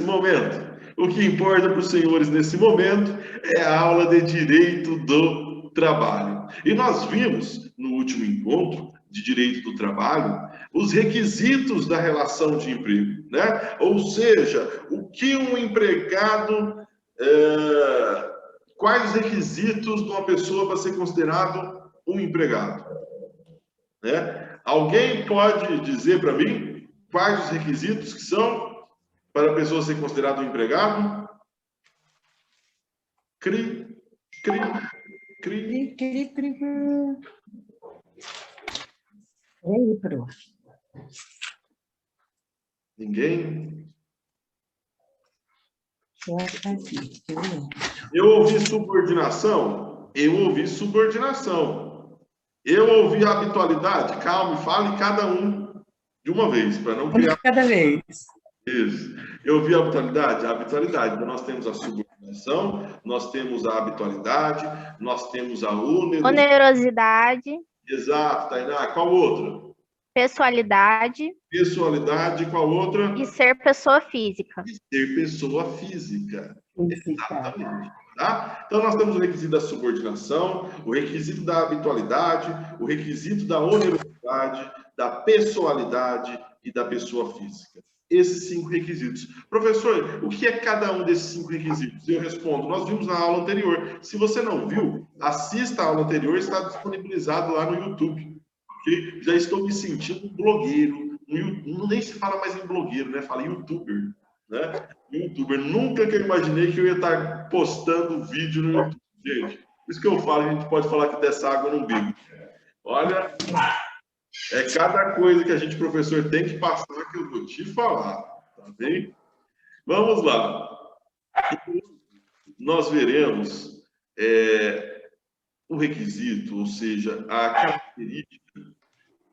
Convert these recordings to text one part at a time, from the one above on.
momento. O que importa para os senhores nesse momento é a aula de direito do trabalho. E nós vimos no último encontro de direito do trabalho os requisitos da relação de emprego, né? Ou seja, o que um empregado, quais os requisitos de uma pessoa para ser considerado um empregado, né? Alguém pode dizer para mim quais os requisitos que são para a pessoa ser considerada um empregado? Cri, cri, cri. Aí, prof. Ninguém? Eu Eu ouvi subordinação? Eu ouvi subordinação. Eu ouvi habitualidade? Calma, fale cada um de uma vez, para não criar... Cada vez. Isso. Eu ouvi a habitualidade? A habitualidade. Então, nós temos a subordinação, nós temos a habitualidade, nós temos a onerosidade. Exato, Tainá. Qual outra? Pessoalidade. Pessoalidade, qual outra? E ser pessoa física. E ser pessoa física. Exatamente. Tá? Então, nós temos o requisito da subordinação, o requisito da habitualidade, o requisito da onerosidade, da pessoalidade e da pessoa física. Esses 5 requisitos. Professor, o que é cada um desses 5 requisitos? Eu respondo, nós vimos na aula anterior. Se você não viu, assista a aula anterior, está disponibilizado lá no YouTube. Okay? Já estou me sentindo um blogueiro. Nem se fala mais em blogueiro, né? Fala youtuber. Né? YouTuber. Nunca que eu imaginei que eu ia estar postando vídeo no YouTube, gente. Por isso que eu falo, a gente pode falar que dessa água no umbigo. Olha, é cada coisa que a gente, professor, tem que passar que eu vou te falar, tá bem? Vamos lá. Nós veremos o requisito, ou seja, a característica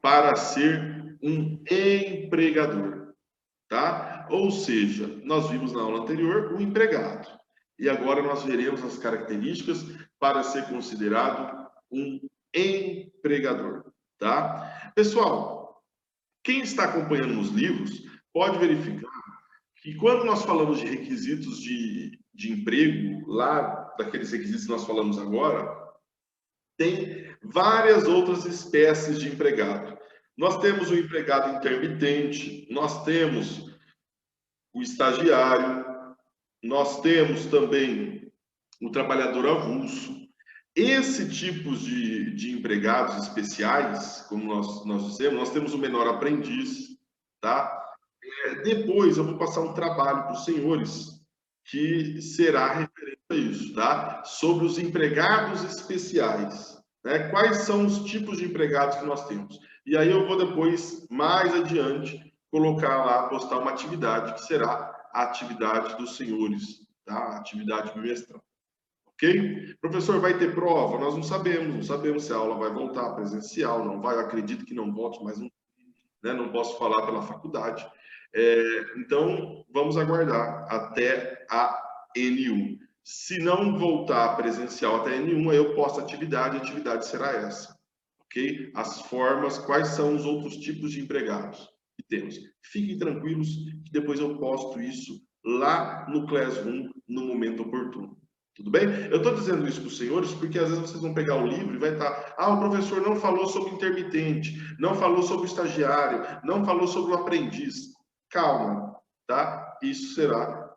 para ser um empregador, tá? Ou seja, nós vimos na aula anterior o empregado. E agora nós veremos as características para ser considerado um empregador, tá? Pessoal, quem está acompanhando nos livros pode verificar que quando nós falamos de requisitos de emprego, lá daqueles requisitos que nós falamos agora, tem várias outras espécies de empregado. Nós temos o empregado intermitente, nós temos o estagiário, nós temos também o trabalhador avulso. Esse tipo de empregados especiais, como nós dissemos, nós temos o menor aprendiz, tá? Depois eu vou passar um trabalho para os senhores, que será referente a isso, tá? Sobre os empregados especiais, né? Quais são os tipos de empregados que nós temos? E aí eu vou depois, mais adiante, colocar lá, postar uma atividade, que será a atividade dos senhores, tá? A atividade bimestral. Ok? Professor, vai ter prova? Nós não sabemos se a aula vai voltar presencial, não vai, eu acredito que não volte, mas não posso falar pela faculdade. Então, vamos aguardar até a N1. Se não voltar presencial até a N1, aí eu posto a atividade será essa. Ok? As formas, quais são os outros tipos de empregados que temos. Fiquem tranquilos que depois eu posto isso lá no Classroom no momento oportuno. Tudo bem? Eu estou dizendo isso para os senhores porque às vezes vocês vão pegar o livro e vai estar... o professor não falou sobre intermitente, não falou sobre o estagiário, não falou sobre o aprendiz. Calma, tá? Isso será...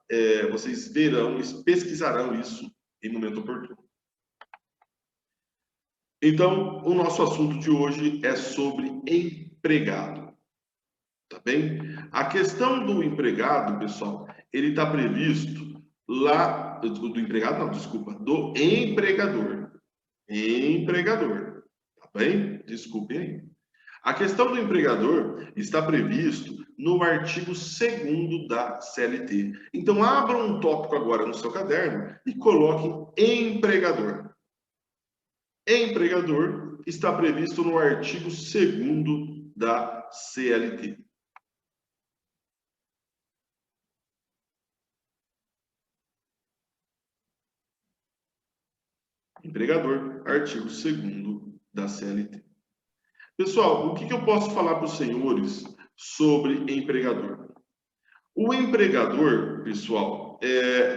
vocês verão, pesquisarão isso em momento oportuno. Então, o nosso assunto de hoje é sobre empregado. Tá bem? A questão do empregado, pessoal, ele está previsto lá... Do empregado, não, desculpa. Do empregador. Empregador. Tá bem? Desculpem aí. A questão do empregador está previsto no artigo 2º da CLT. Então, abra um tópico agora no seu caderno e coloque empregador. Empregador está previsto no artigo 2º da CLT. Empregador, artigo 2º da CLT. Pessoal, o que eu posso falar para os senhores sobre empregador? O empregador, pessoal,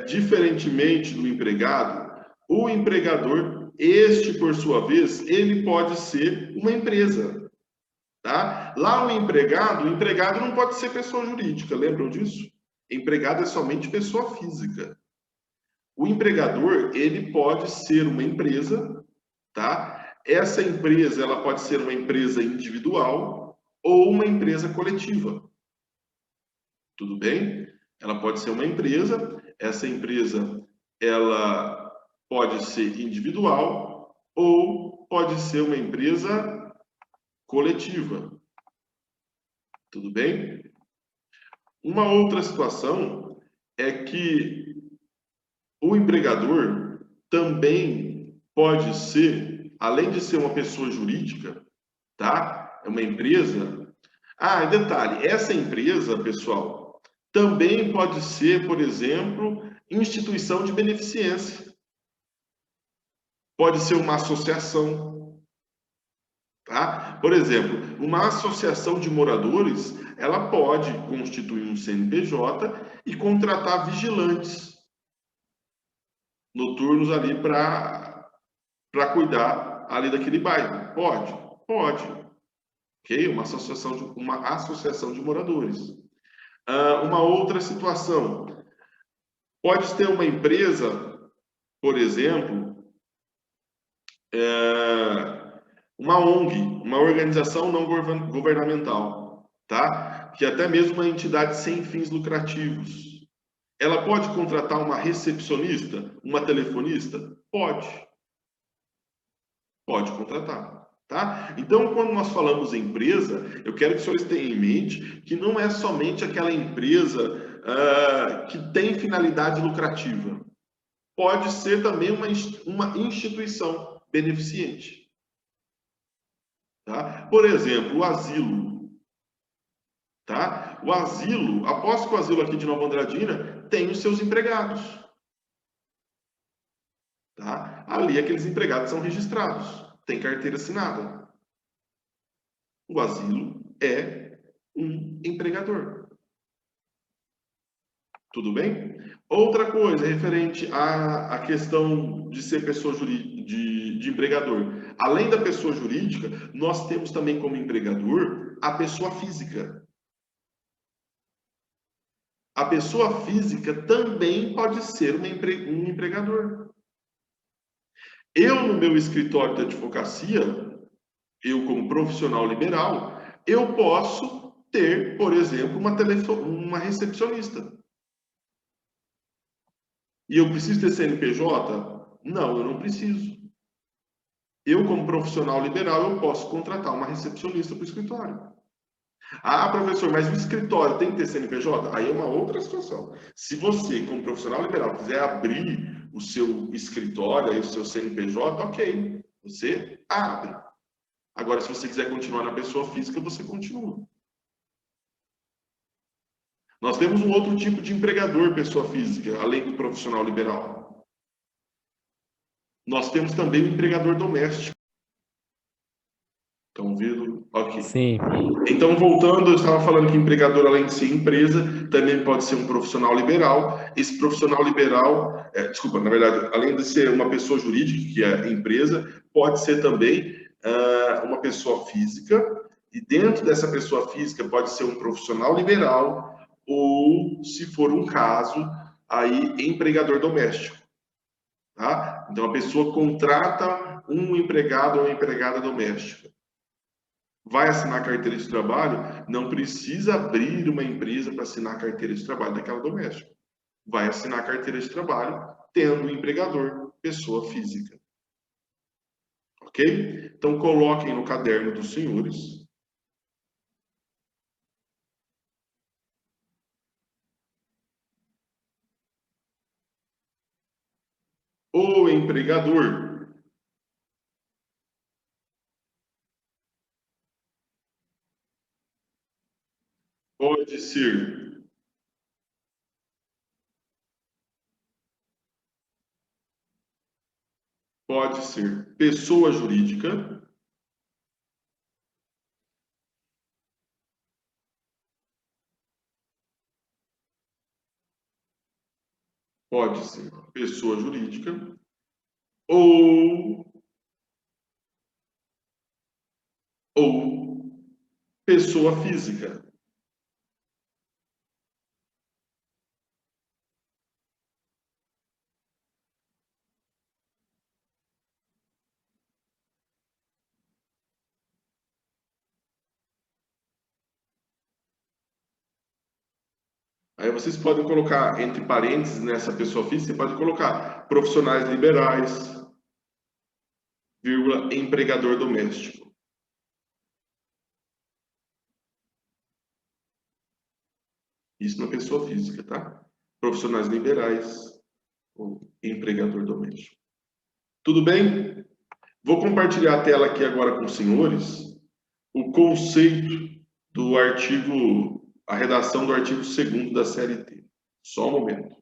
diferentemente do empregado, o empregador, este, por sua vez, ele pode ser uma empresa, tá? Lá o empregado não pode ser pessoa jurídica, lembram disso? Empregado é somente pessoa física. O empregador, ele pode ser uma empresa, tá? Essa empresa, ela pode ser uma empresa individual ou uma empresa coletiva. Tudo bem? Ela pode ser uma empresa, essa empresa, ela pode ser individual ou pode ser uma empresa coletiva. Tudo bem? Uma outra situação é que o empregador também pode ser, além de ser uma pessoa jurídica, tá? É uma empresa. Ah, detalhe, essa empresa, pessoal, também pode ser, por exemplo, instituição de beneficência. Pode ser uma associação, tá? Por exemplo, uma associação de moradores, ela pode constituir um CNPJ e contratar vigilantes noturnos ali para cuidar ali daquele bairro. Pode, pode. Ok? Uma associação de moradores. Uma outra situação. Pode ter uma empresa, por exemplo, uma ONG, uma organização não governamental, tá? Que até mesmo uma entidade sem fins lucrativos. Ela pode contratar uma recepcionista, uma telefonista? Pode. Pode contratar, tá? Então, quando nós falamos em empresa, eu quero que os senhores tenham em mente que não é somente aquela empresa que tem finalidade lucrativa. Pode ser também uma instituição beneficente. Tá? Por exemplo, o asilo. Tá? O asilo, aposto que o asilo aqui de Nova Andradina tem os seus empregados. Tá? Ali, aqueles empregados são registrados, tem carteira assinada. O asilo é um empregador. Tudo bem? Outra coisa, referente à questão de ser pessoa jurídica, de empregador. Além da pessoa jurídica, nós temos também como empregador a pessoa física. A pessoa física também pode ser um empregador. Eu, no meu escritório de advocacia, eu como profissional liberal, eu posso ter, por exemplo, uma recepcionista. E eu preciso ter CNPJ? Não, eu não preciso. Eu, como profissional liberal, eu posso contratar uma recepcionista para o escritório. Ah, professor, mas o escritório tem que ter CNPJ? Aí é uma outra situação. Se você, como profissional liberal, quiser abrir o seu escritório, aí o seu CNPJ, ok, você abre. Agora, se você quiser continuar na pessoa física, você continua. Nós temos um outro tipo de empregador, pessoa física, além do profissional liberal. Nós temos também o empregador doméstico. Estão vendo? Ok. Sim. Então, voltando, eu estava falando que empregador, além de ser empresa, também pode ser um profissional liberal. Esse profissional liberal, desculpa, na verdade, além de ser uma pessoa jurídica, que é empresa, pode ser também uma pessoa física. E dentro dessa pessoa física pode ser um profissional liberal ou, se for um caso, aí empregador doméstico. Tá? Então, a pessoa contrata um empregado ou uma empregada doméstica. Vai assinar carteira de trabalho, não precisa abrir uma empresa para assinar carteira de trabalho daquela doméstica. Vai assinar carteira de trabalho tendo um empregador, pessoa física. Ok? Então, coloquem no caderno dos senhores. O empregador pode ser pessoa jurídica, pode ser pessoa jurídica ou pessoa física. Aí vocês podem colocar entre parênteses nessa pessoa física, você pode colocar profissionais liberais, vírgula, empregador doméstico. Isso na pessoa física, tá? Profissionais liberais ou empregador doméstico. Tudo bem? Vou compartilhar a tela aqui agora com os senhores o conceito do artigo, a redação do artigo 2º da CLT. Só um momento.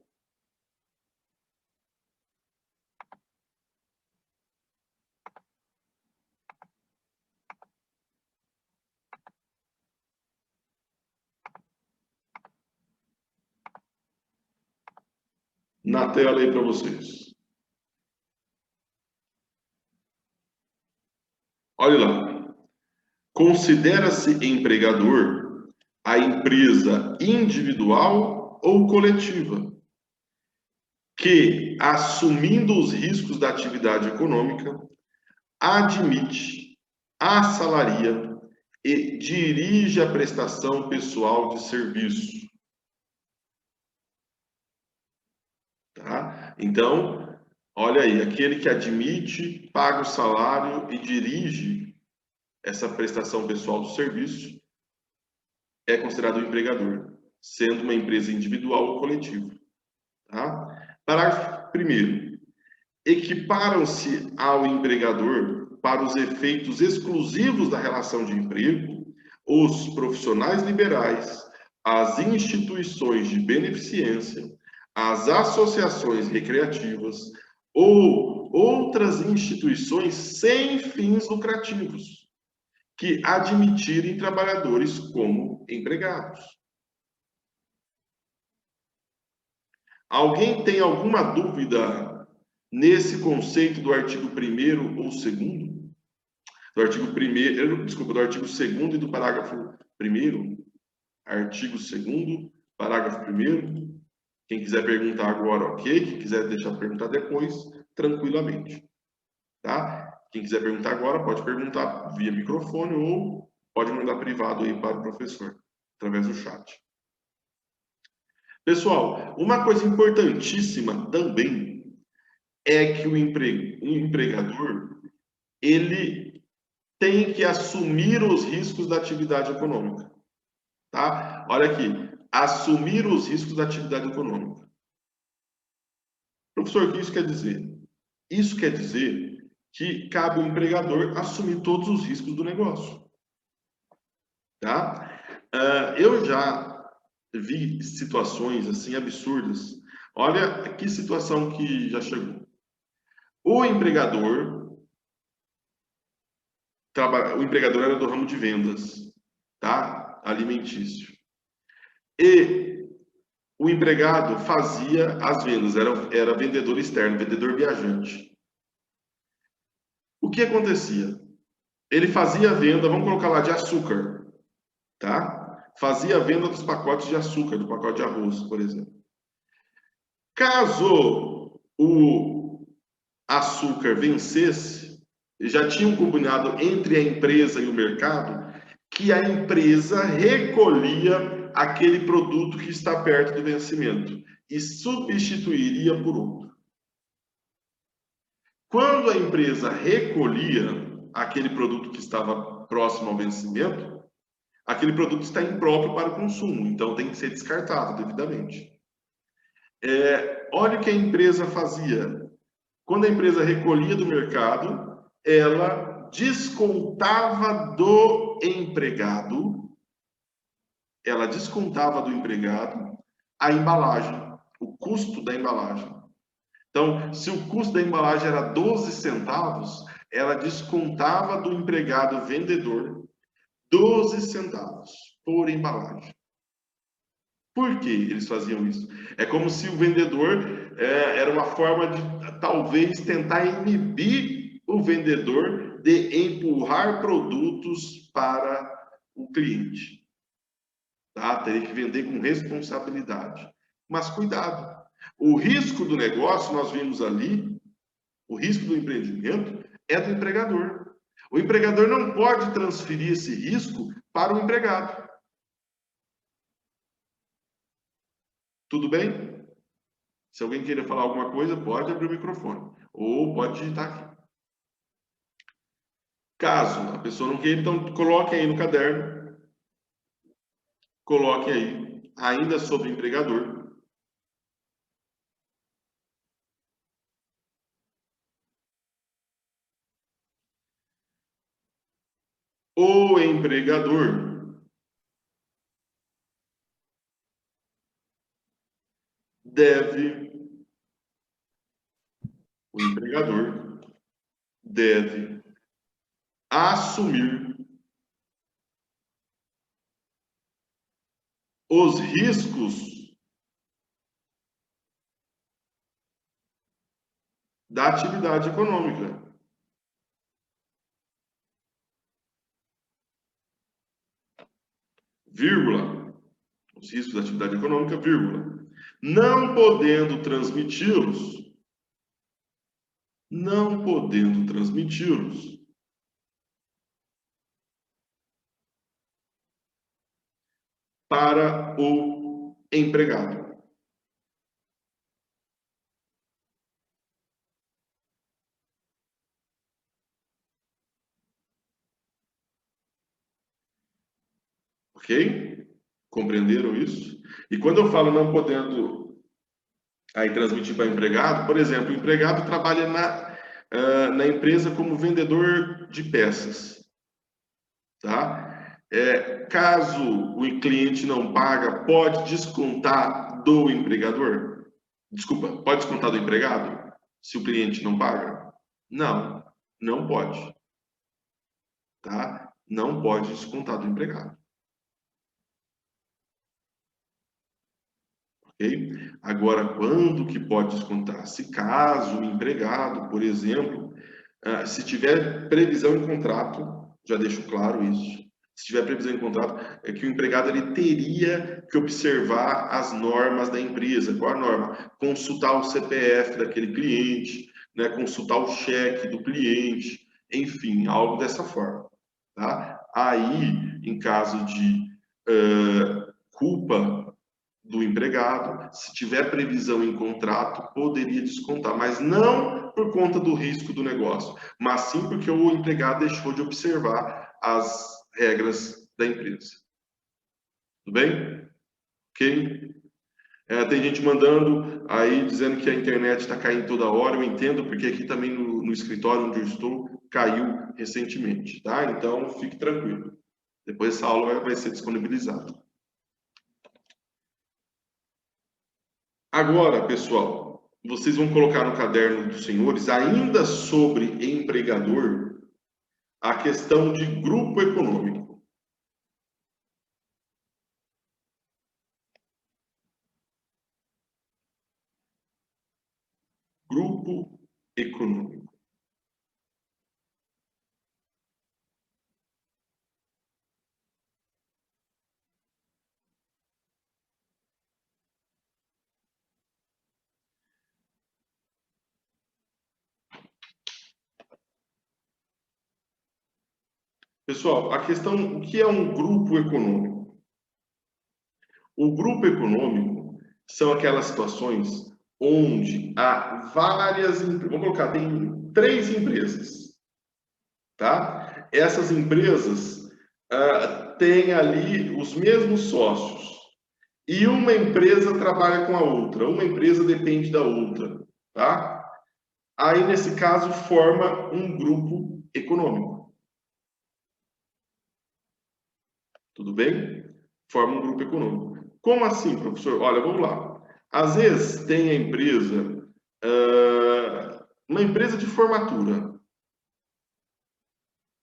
Na tela aí para vocês. Olha lá. Considera-se empregador a empresa individual ou coletiva que, assumindo os riscos da atividade econômica, admite, assalaria e dirige a prestação pessoal de serviço. Tá? Então, olha aí, aquele que admite, paga o salário e dirige essa prestação pessoal do serviço é considerado um empregador, sendo uma empresa individual ou coletiva. Tá? Parágrafo 1º. Equiparam-se ao empregador, para os efeitos exclusivos da relação de emprego, os profissionais liberais, as instituições de beneficência, as associações recreativas ou outras instituições sem fins lucrativos que admitirem trabalhadores como empregados. Alguém tem alguma dúvida nesse conceito do artigo 1º ou 2º? Do artigo 1º, desculpa, do artigo 2º e do parágrafo 1º? Artigo 2º, parágrafo 1º. Quem quiser perguntar agora, ok. Quem quiser deixar perguntar depois, tranquilamente. Tá? Quem quiser perguntar agora, pode perguntar via microfone ou pode mandar privado aí para o professor, através do chat. Pessoal, uma coisa importantíssima também é que o empregador, ele tem que assumir os riscos da atividade econômica. Tá? Olha aqui, assumir os riscos da atividade econômica. Professor, o que isso quer dizer? Isso quer dizer que cabe ao empregador assumir todos os riscos do negócio. Tá? Eu já vi situações assim absurdas. Olha que situação que já chegou. O empregador era do ramo de vendas, tá? Alimentício. E o empregado fazia as vendas, era vendedor externo, vendedor viajante. O que acontecia? Ele fazia a venda, vamos colocar lá, de açúcar, tá? Fazia a venda dos pacotes de açúcar, do pacote de arroz, por exemplo. Caso o açúcar vencesse, já tinha um combinado entre a empresa e o mercado que a empresa recolhia aquele produto que está perto do vencimento e substituiria por outro. Quando a empresa recolhia aquele produto que estava próximo ao vencimento, aquele produto está impróprio para o consumo, então tem que ser descartado devidamente. Olha o que a empresa fazia. Quando a empresa recolhia do mercado, ela descontava do empregado, a embalagem, o custo da embalagem. Então, se o custo da embalagem era 12 centavos, ela descontava do empregado vendedor 12 centavos por embalagem. Por que eles faziam isso? É como se o vendedor era uma forma de talvez tentar inibir o vendedor de empurrar produtos para o cliente. Tá? Teria que vender com responsabilidade. Mas cuidado. O risco do negócio, nós vimos ali, o risco do empreendimento é do empregador. O empregador não pode transferir esse risco para o empregado. Tudo bem? Se alguém queira falar alguma coisa, pode abrir o microfone. Ou pode digitar aqui. Caso a pessoa não queira, então coloque aí no caderno. Coloque aí, ainda sobre o empregador. O empregador o empregador deve assumir os riscos da atividade econômica. Vírgula, os riscos da atividade econômica, vírgula, não podendo transmiti-los para o empregado. Ok? Compreenderam isso? E quando eu falo não podendo aí transmitir para empregado, por exemplo, o empregado trabalha na empresa como vendedor de peças, tá? Caso o cliente não paga, pode descontar do empregador? Desculpa, pode descontar do empregado se o cliente não paga? Não, não pode, tá? Não pode descontar do empregado. Ok? Agora, quando que pode descontar? Se caso o empregado, por exemplo, se tiver previsão em contrato, já deixo claro isso. Se tiver previsão em contrato, é que o empregado ele teria que observar as normas da empresa. Qual a norma? Consultar o CPF daquele cliente, né? Consultar o cheque do cliente, enfim, algo dessa forma. Tá? Aí, em caso de culpa do empregado, se tiver previsão em contrato, poderia descontar, mas não por conta do risco do negócio, mas sim porque o empregado deixou de observar as regras da empresa. Tudo bem? Ok? Tem gente mandando aí, dizendo que a internet está caindo toda hora, eu entendo, porque aqui também no escritório onde eu estou, caiu recentemente, tá? Então, fique tranquilo. Depois essa aula vai ser disponibilizada. Agora, pessoal, vocês vão colocar no caderno dos senhores, ainda sobre empregador, a questão de grupo econômico. Grupo econômico. Pessoal, a questão, o que é um grupo econômico? O grupo econômico são aquelas situações onde há várias, vamos colocar, tem 3 empresas, tá? Essas empresas têm ali os mesmos sócios e uma empresa trabalha com a outra, uma empresa depende da outra, tá? Aí, nesse caso, forma um grupo econômico. Tudo bem? Forma um grupo econômico. Como assim, professor? Olha, vamos lá. Às vezes tem a empresa, uma empresa de formatura,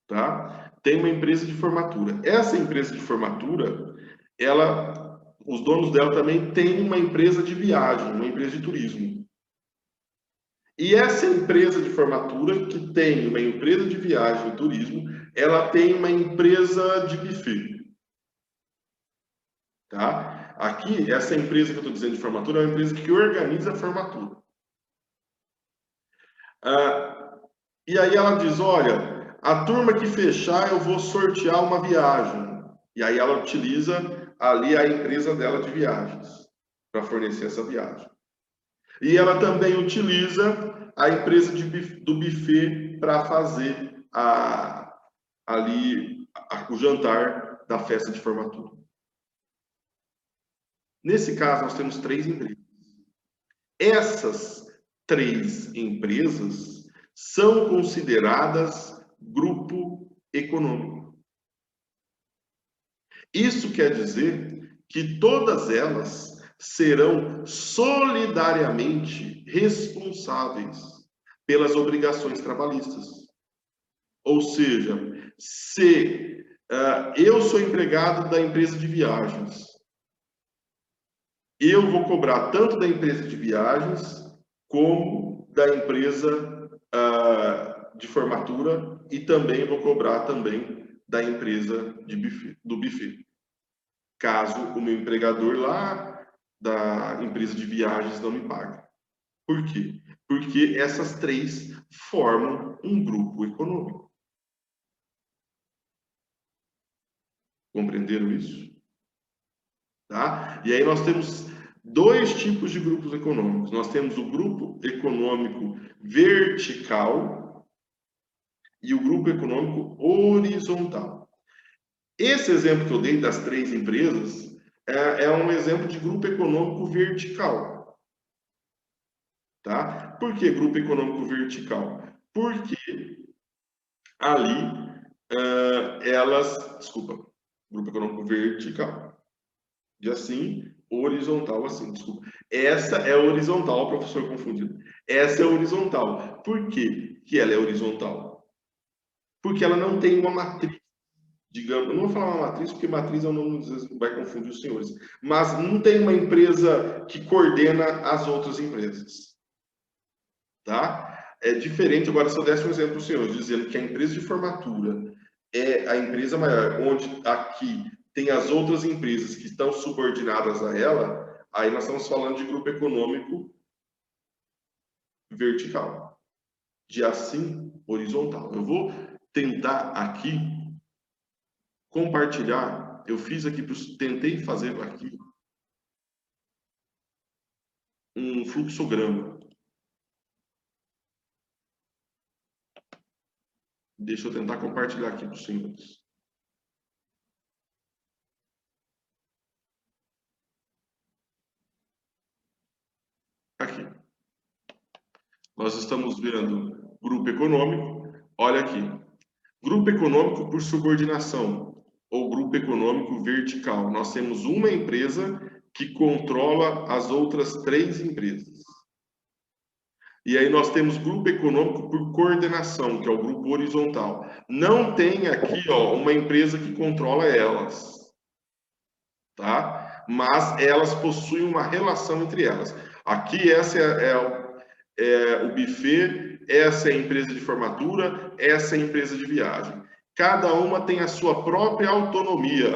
tá? Tem uma empresa de formatura. Essa empresa de formatura, ela os donos dela também têm uma empresa de viagem, uma empresa de turismo. E essa empresa de formatura, que tem uma empresa de viagem e turismo, ela tem uma empresa de buffet. Tá? Aqui, essa empresa que eu estou dizendo de formatura é uma empresa que organiza a formatura. E aí ela diz, olha, a turma que fechar, eu vou sortear uma viagem. E aí ela utiliza ali a empresa dela de viagens para fornecer essa viagem. E ela também utiliza a empresa do buffet para fazer o jantar da festa de formatura. Nesse caso, nós temos 3 empresas. Essas 3 empresas são consideradas grupo econômico. Isso quer dizer que todas elas serão solidariamente responsáveis pelas obrigações trabalhistas. Ou seja, se eu sou empregado da empresa de viagens, eu vou cobrar tanto da empresa de viagens como da empresa de formatura e também vou cobrar também da empresa do buffet. Caso o meu empregador lá da empresa de viagens não me pague. Por quê? Porque essas 3 formam um grupo econômico. Compreenderam isso? Tá? E aí nós temos 2 tipos de grupos econômicos. Nós temos o grupo econômico vertical e o grupo econômico horizontal. Esse exemplo que eu dei das 3 empresas é um exemplo de grupo econômico vertical. Tá? Por que grupo econômico vertical? Porque ali grupo econômico vertical. E assim, horizontal assim, desculpa. Essa é horizontal, professor confundido. Essa é horizontal. Por quê que ela é horizontal? Porque ela não tem uma matriz. Digamos, eu não vou falar uma matriz, porque matriz é um nome que vai confundir os senhores. Mas não tem uma empresa que coordena as outras empresas. Tá? É diferente, agora se eu desse um exemplo para os senhores, dizendo que a empresa de formatura é a empresa maior, onde aqui tem as outras empresas que estão subordinadas a ela, aí nós estamos falando de grupo econômico vertical. De assim, horizontal. Eu vou tentar aqui compartilhar, eu fiz aqui, tentei fazer aqui um fluxograma. Deixa eu tentar compartilhar aqui para os senhores. Aqui. Nós estamos vendo grupo econômico. Olha aqui. Grupo econômico por subordinação ou grupo econômico vertical. Nós temos uma empresa que controla as outras 3 empresas. E aí nós temos grupo econômico por coordenação, que é o grupo horizontal. Não tem aqui, ó, uma empresa que controla elas, tá? Mas elas possuem uma relação entre elas. Aqui essa é o buffet, essa é a empresa de formatura, essa é a empresa de viagem. Cada uma tem a sua própria autonomia,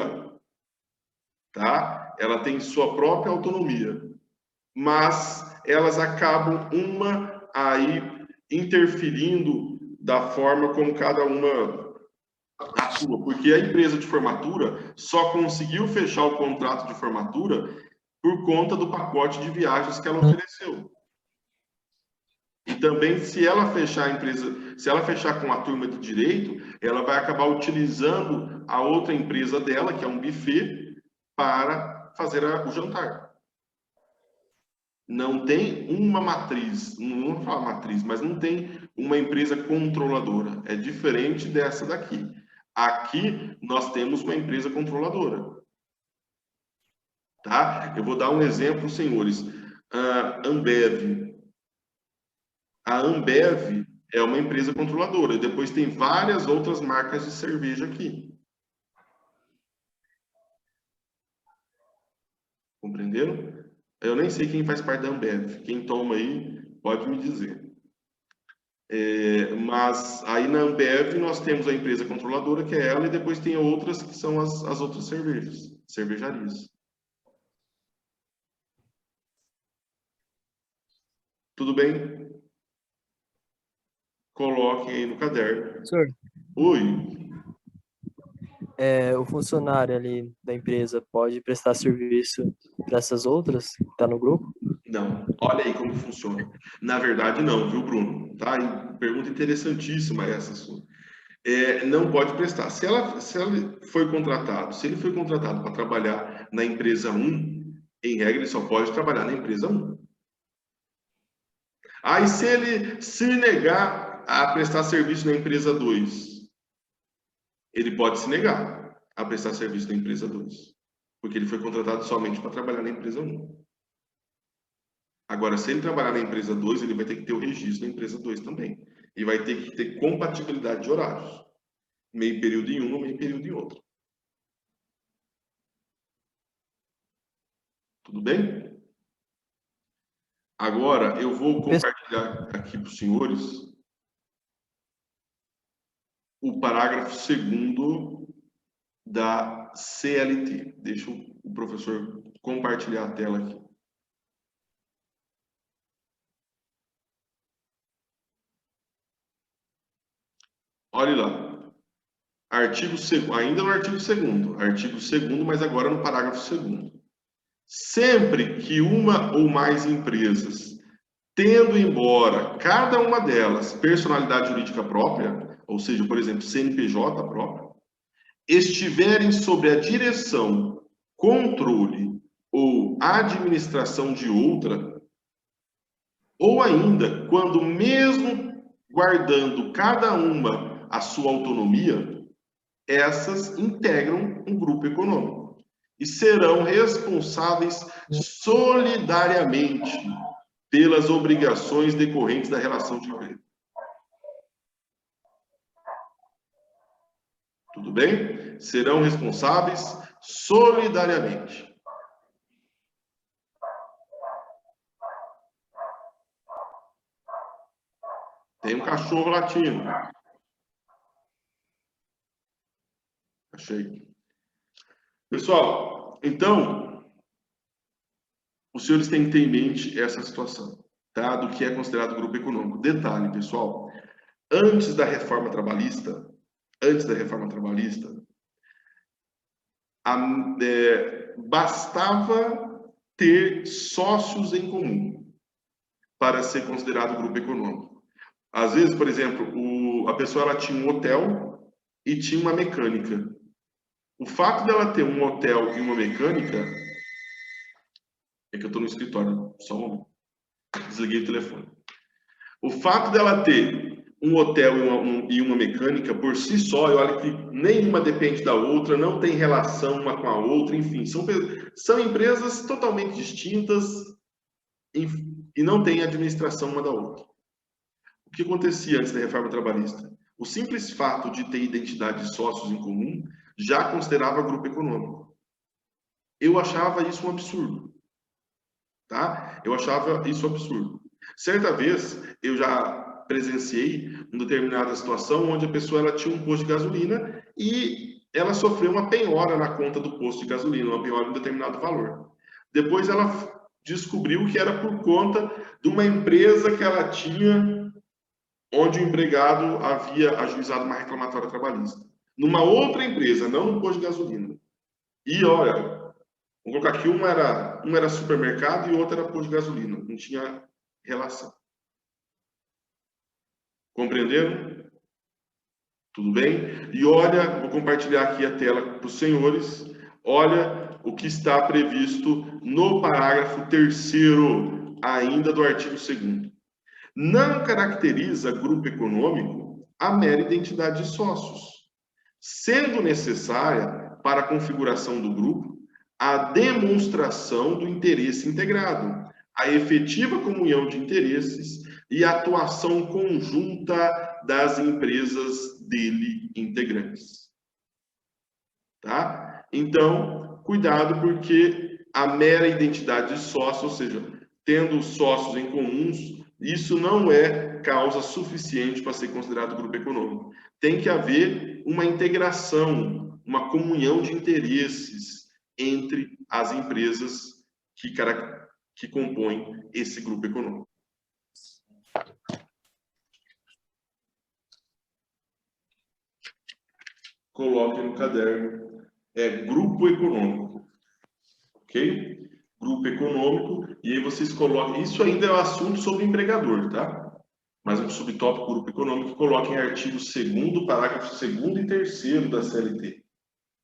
tá? Ela tem sua própria autonomia, mas elas acabam uma aí interferindo da forma como cada uma atua, porque a empresa de formatura só conseguiu fechar o contrato de formatura por conta do pacote de viagens que ela ofereceu. E também, se ela fechar a empresa, se ela fechar com a turma de direito, ela vai acabar utilizando a outra empresa dela, que é um buffet, para fazer o jantar. Não tem uma matriz, não vou falar matriz, mas não tem uma empresa controladora. É diferente dessa daqui. Aqui, nós temos uma empresa controladora. Tá? Eu vou dar um exemplo, senhores. Ambev. A Ambev é uma empresa controladora. Depois tem várias outras marcas de cerveja aqui. Compreenderam? Eu nem sei quem faz parte da Ambev. Quem toma aí, pode me dizer. Mas aí na Ambev nós temos a empresa controladora, que é ela, e depois tem outras que são as outras cervejarias. Tudo bem? Coloquem aí no caderno. Senhor, Oi. o funcionário ali da empresa pode prestar serviço para essas outras que tá no grupo? Não, olha aí como funciona. Na verdade, não, viu, Bruno? Tá? E pergunta interessantíssima essa sua. Não pode prestar. Se ele foi contratado, para trabalhar na empresa 1, em regra, ele só pode trabalhar na empresa 1. Aí, se ele se negar a prestar serviço na empresa 2, ele pode se negar a prestar serviço na empresa 2, porque ele foi contratado somente para trabalhar na empresa 1. Agora, se ele trabalhar na empresa 2, ele vai ter que ter o registro na empresa 2 também. E vai ter que ter compatibilidade de horários. Meio período em uma, meio período em outra. Tudo bem? Agora, eu vou compartilhar aqui para os senhores o parágrafo 2º da CLT. Deixa o professor compartilhar a tela aqui. Olhe lá. Artigo 2º, ainda no artigo 2º. Artigo 2º, mas agora no parágrafo 2º. Sempre que uma ou mais empresas, tendo embora cada uma delas personalidade jurídica própria, ou seja, por exemplo, CNPJ próprio, estiverem sob a direção, controle ou administração de outra, ou ainda quando mesmo guardando cada uma a sua autonomia, essas integram um grupo econômico e serão responsáveis solidariamente pelas obrigações decorrentes da relação de emprego. Tudo bem? Serão responsáveis solidariamente. Tem um cachorro latindo. Achei. Pessoal, então, os senhores têm que ter em mente essa situação, tá? Do que é considerado grupo econômico. Detalhe, pessoal, antes da reforma trabalhista, bastava ter sócios em comum para ser considerado grupo econômico. Às vezes, por exemplo, a pessoa ela tinha um hotel e tinha uma mecânica. O fato dela ter um hotel e uma mecânica... É que eu estou no escritório, só um momento. Desliguei o telefone. O fato dela ter um hotel e uma mecânica, por si só, olha que nenhuma depende da outra, não tem relação uma com a outra, enfim, são empresas totalmente distintas e não têm administração uma da outra. O que acontecia antes da reforma trabalhista? O simples fato de ter identidade de sócios em comum já considerava grupo econômico. Eu achava isso um absurdo. Tá? Eu achava isso absurdo. Certa vez, eu já presenciei uma determinada situação onde a pessoa ela tinha um posto de gasolina e ela sofreu uma penhora na conta do posto de gasolina, uma penhora de um determinado valor. Depois ela descobriu que era por conta de uma empresa que ela tinha, onde o empregado havia ajuizado uma reclamatória trabalhista. Numa outra empresa, não no posto de gasolina. E olha... Vou colocar aqui, um era supermercado e o outro era posto de gasolina. Não tinha relação. Compreenderam? Tudo bem? E olha, vou compartilhar aqui a tela para os senhores. Olha o que está previsto no parágrafo 3º, ainda do artigo 2º. Não caracteriza grupo econômico a mera identidade de sócios, sendo necessária para a configuração do grupo a demonstração do interesse integrado, a efetiva comunhão de interesses e a atuação conjunta das empresas dele integrantes. Tá? Então, cuidado, porque a mera identidade de sócio, ou seja, tendo sócios em comuns, isso não é causa suficiente para ser considerado grupo econômico. Tem que haver uma integração, uma comunhão de interesses entre as empresas que compõem esse grupo econômico. Coloque no caderno, grupo econômico, ok? Grupo econômico, e aí vocês colocam, isso ainda é um assunto sobre empregador, tá? Mas um subtópico grupo econômico, coloquem artigo 2º, parágrafo 2º e 3º da CLT.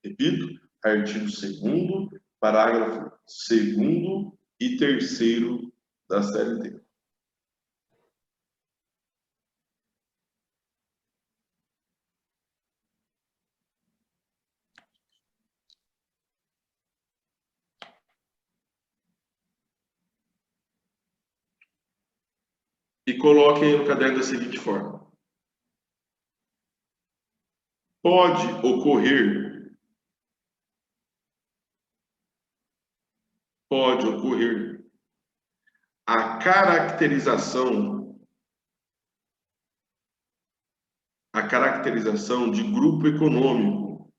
Repito, artigo 2º, parágrafo 2º e 3º da CLT. E coloquem aí no caderno da seguinte forma. Pode ocorrer a caracterização de grupo econômico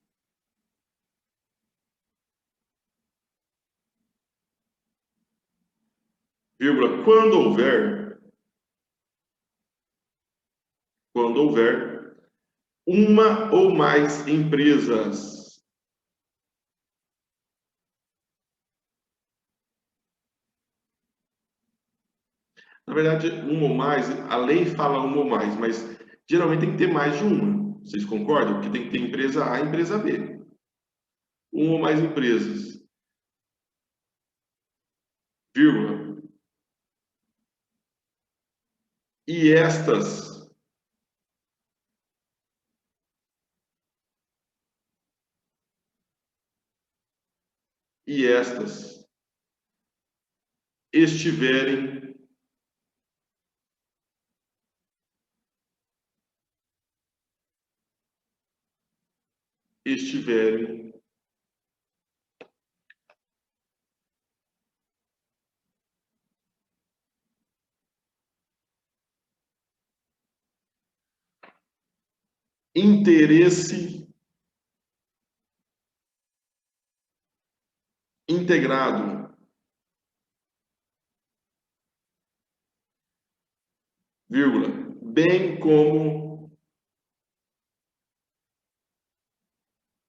vírgula, quando houver uma ou mais empresas na verdade, uma ou mais, a lei fala uma ou mais, mas geralmente tem que ter mais de uma. Vocês concordam? Porque tem que ter empresa A e empresa B. Uma ou mais empresas, vírgula. E estas estiverem interesse integrado, vírgula, bem como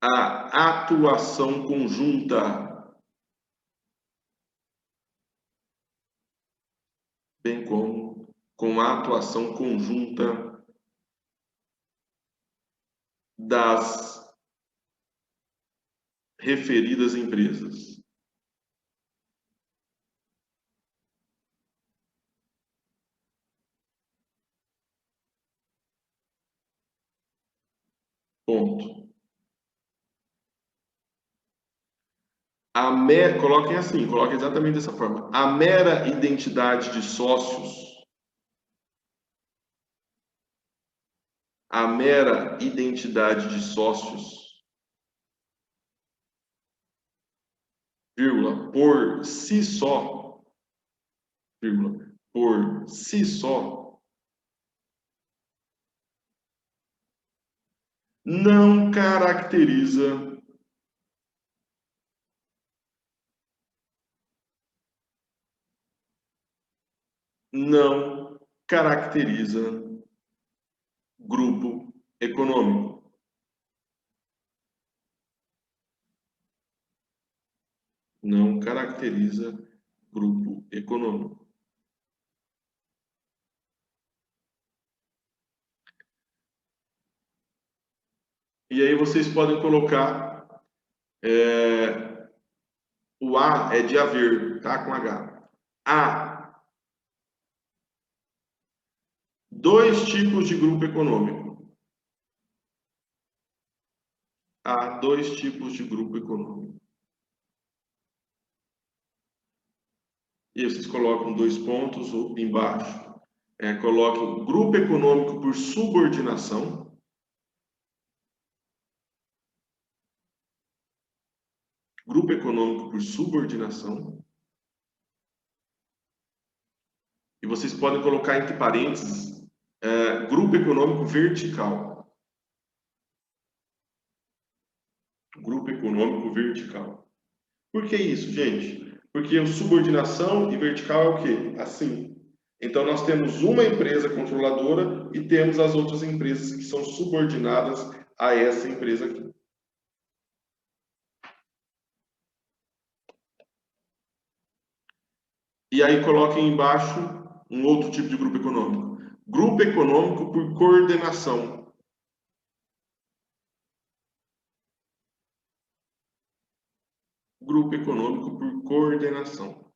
a atuação conjunta, bem como com a atuação conjunta das referidas empresas. Ponto. Coloquem assim, coloquem exatamente dessa forma. A mera identidade de sócios, vírgula, por si só, não caracteriza grupo econômico. Não caracteriza grupo econômico. E aí vocês podem colocar o A é de haver, tá? Com H. Há 2 tipos de grupo econômico. Há 2 tipos de grupo econômico. E aí vocês colocam 2 pontos embaixo. Coloquem grupo econômico por subordinação. Grupo grupo econômico por subordinação. E vocês podem colocar entre parênteses, grupo econômico vertical. Grupo econômico vertical. Por que isso, gente? Porque subordinação e vertical é o quê? Assim. Então, nós temos uma empresa controladora e temos as outras empresas que são subordinadas a essa empresa aqui. E aí, coloquem embaixo um outro tipo de grupo econômico. Grupo econômico por coordenação. Grupo econômico por coordenação.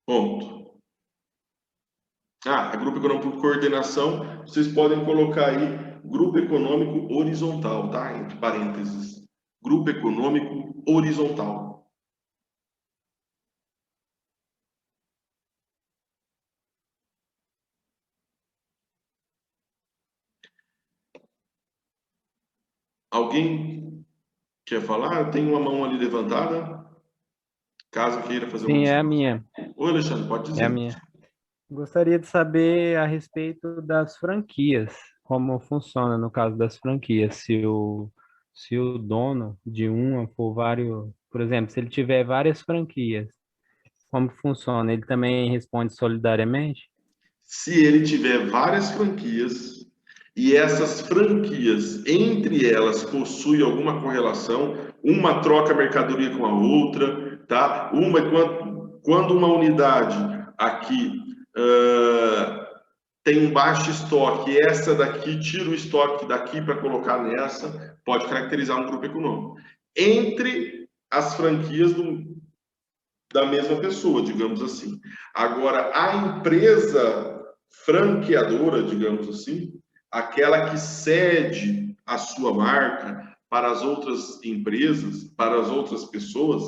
Ponto. Grupo econômico por coordenação, vocês podem colocar aí grupo econômico horizontal, tá? Entre parênteses. Grupo econômico horizontal. Alguém quer falar? Tem uma mão ali levantada? Caso queira fazer Sim, é a minha. Oi, Alexandre, pode dizer. É a minha. Gostaria de saber a respeito das franquias, como funciona no caso das franquias, se o dono de uma for vários, por exemplo, se ele tiver várias franquias, como funciona? Ele também responde solidariamente? Se ele tiver várias franquias e essas franquias, entre elas, possuem alguma correlação, uma troca mercadoria com a outra, tá? Quando uma unidade aqui tem um baixo estoque, essa daqui tira o estoque daqui para colocar nessa, pode caracterizar um grupo econômico. Entre as franquias da mesma pessoa, digamos assim. Agora, a empresa franqueadora, digamos assim, aquela que cede a sua marca para as outras empresas, para as outras pessoas,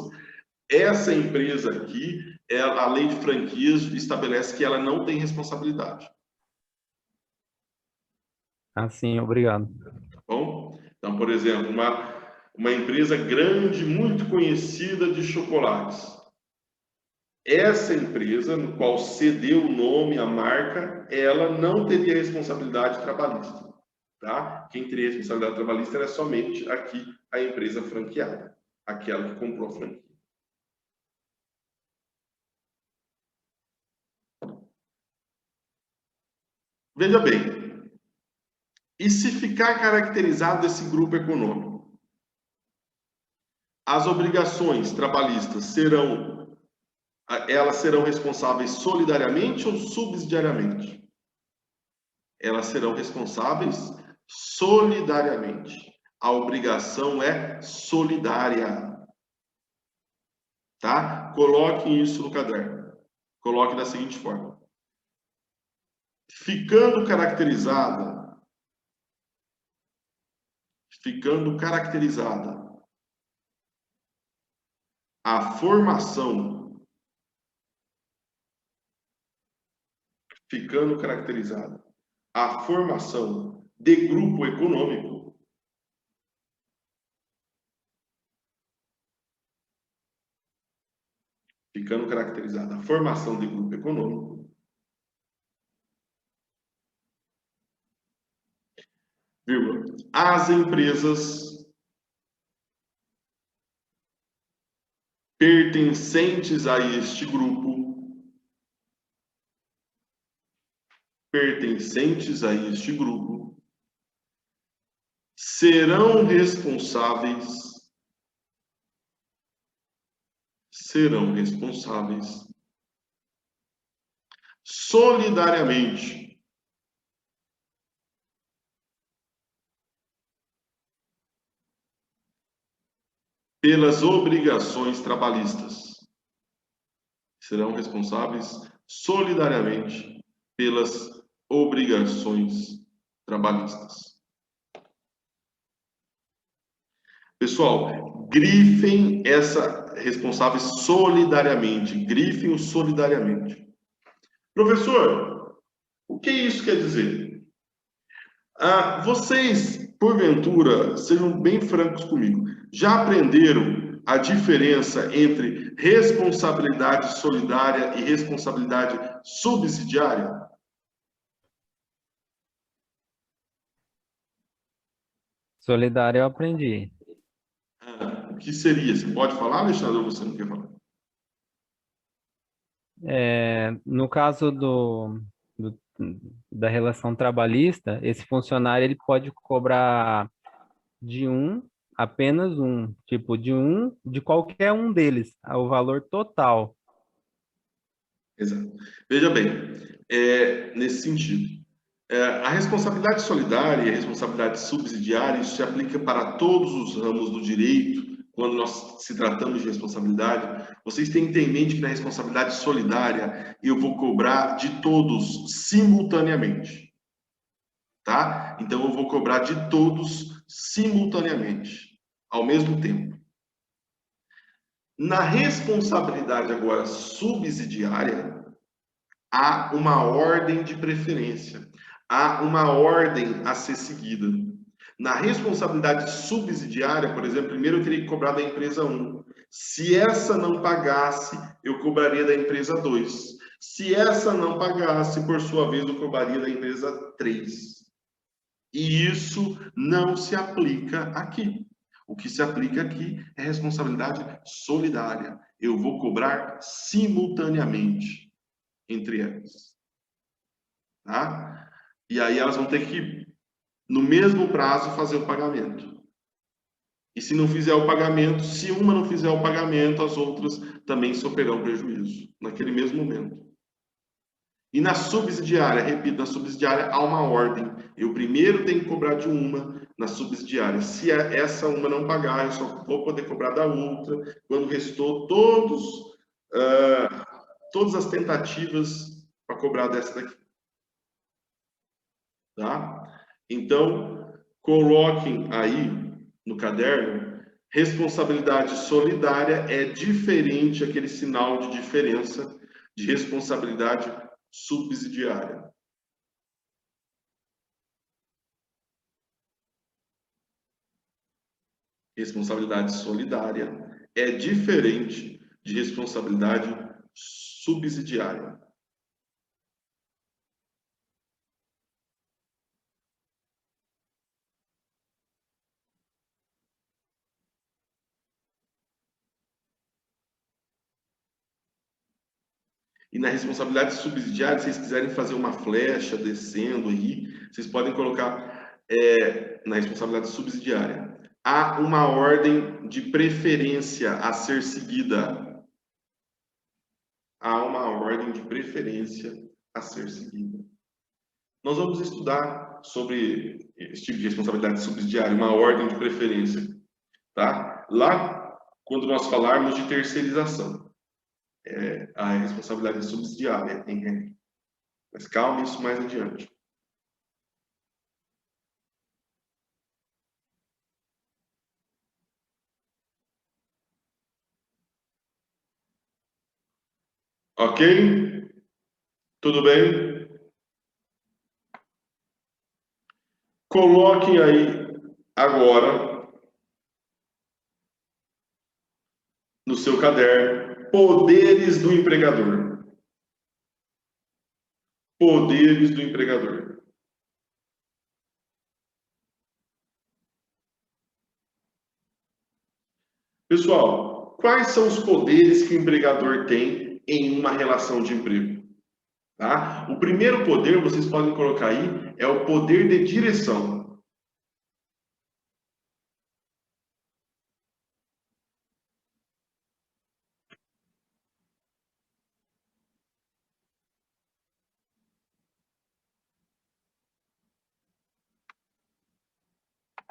essa empresa aqui, a lei de franquias estabelece que ela não tem responsabilidade. Sim, obrigado. Bom, então, por exemplo, uma empresa grande, muito conhecida de chocolates. Essa empresa, no qual cedeu o nome, a marca, ela não teria responsabilidade trabalhista, tá? Quem teria responsabilidade trabalhista era somente aqui a empresa franqueada, aquela que comprou a franquia. Veja bem, e se ficar caracterizado esse grupo econômico? As obrigações trabalhistas elas serão responsáveis solidariamente ou subsidiariamente? Elas serão responsáveis solidariamente. A obrigação é solidária. Tá? Coloquem isso no caderno. Coloque da seguinte forma. Ficando caracterizada a formação, de grupo econômico, as empresas pertencentes a este grupo, serão responsáveis solidariamente pelas obrigações trabalhistas. Serão responsáveis solidariamente pelas obrigações trabalhistas. Pessoal, grifem essa responsáveis solidariamente. Grifem o solidariamente. Professor, o que isso quer dizer? Vocês, porventura, sejam bem francos comigo, já aprenderam a diferença entre responsabilidade solidária e responsabilidade subsidiária? Solidário eu aprendi. O que seria? Você pode falar, Alexandre, ou você não quer falar? No caso do- da relação trabalhista, esse funcionário ele pode cobrar de apenas um, tipo, de qualquer um deles, o valor total. Exato. Veja bem, nesse sentido, a responsabilidade solidária e a responsabilidade subsidiária, isso se aplica para todos os ramos do direito, quando nós se tratamos de responsabilidade. Vocês têm que ter em mente que na responsabilidade solidária eu vou cobrar de todos simultaneamente, tá? Então eu vou cobrar de todos simultaneamente, ao mesmo tempo. Na responsabilidade agora subsidiária, há uma ordem de preferência, há uma ordem a ser seguida. Na responsabilidade subsidiária, por exemplo, primeiro eu teria que cobrar da empresa 1. Se essa não pagasse, eu cobraria da empresa 2. Se essa não pagasse, por sua vez, eu cobraria da empresa 3. E isso não se aplica aqui. O que se aplica aqui é responsabilidade solidária. Eu vou cobrar simultaneamente entre elas. Tá? E aí elas vão ter que, no mesmo prazo, fazer o pagamento. E se não fizer o pagamento, se uma não fizer o pagamento, as outras também sofrerão prejuízo, naquele mesmo momento. E na subsidiária, repito, na subsidiária há uma ordem. Eu primeiro tenho que cobrar de uma na subsidiária. Se essa uma não pagar, eu só vou poder cobrar da outra, quando restou todas as tentativas para cobrar dessa daqui. Tá? Então, coloquem aí no caderno, responsabilidade solidária é diferente aquele sinal de diferença de responsabilidade subsidiária. Responsabilidade solidária é diferente de responsabilidade subsidiária. E na responsabilidade subsidiária, se vocês quiserem fazer uma flecha descendo aí, vocês podem colocar na responsabilidade subsidiária. Há uma ordem de preferência a ser seguida. Há uma ordem de preferência a ser seguida. Nós vamos estudar sobre esse tipo de responsabilidade subsidiária, uma ordem de preferência, tá? Lá, quando nós falarmos de terceirização. A responsabilidade subsidiária em regra. Mas calma, isso mais adiante. Ok? Tudo bem? Coloquem aí agora no seu caderno poderes do empregador. Poderes do empregador. Pessoal, quais são os poderes que o empregador tem em uma relação de emprego? Tá? O primeiro poder, vocês podem colocar aí, é o poder de direção.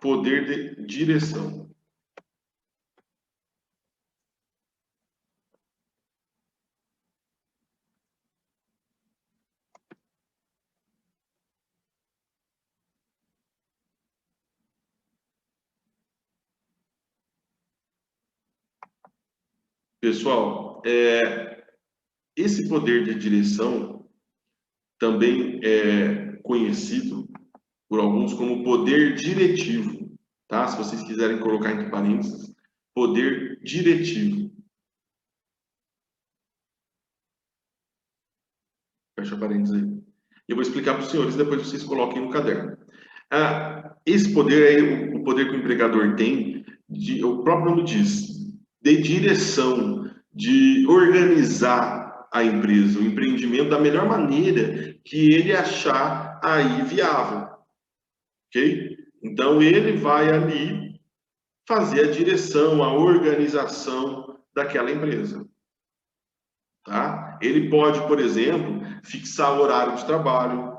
Poder de direção. Pessoal, esse poder de direção também é conhecido por alguns como poder diretivo, tá? Se vocês quiserem colocar entre parênteses, poder diretivo. Fecha parênteses aí. Eu vou explicar para os senhores, depois vocês coloquem no caderno. Esse poder aí, o poder que o empregador tem, o próprio nome diz, de direção, de organizar a empresa, o empreendimento da melhor maneira que ele achar aí viável. Ok? Então, ele vai ali fazer a direção, a organização daquela empresa. Tá? Ele pode, por exemplo, fixar o horário de trabalho,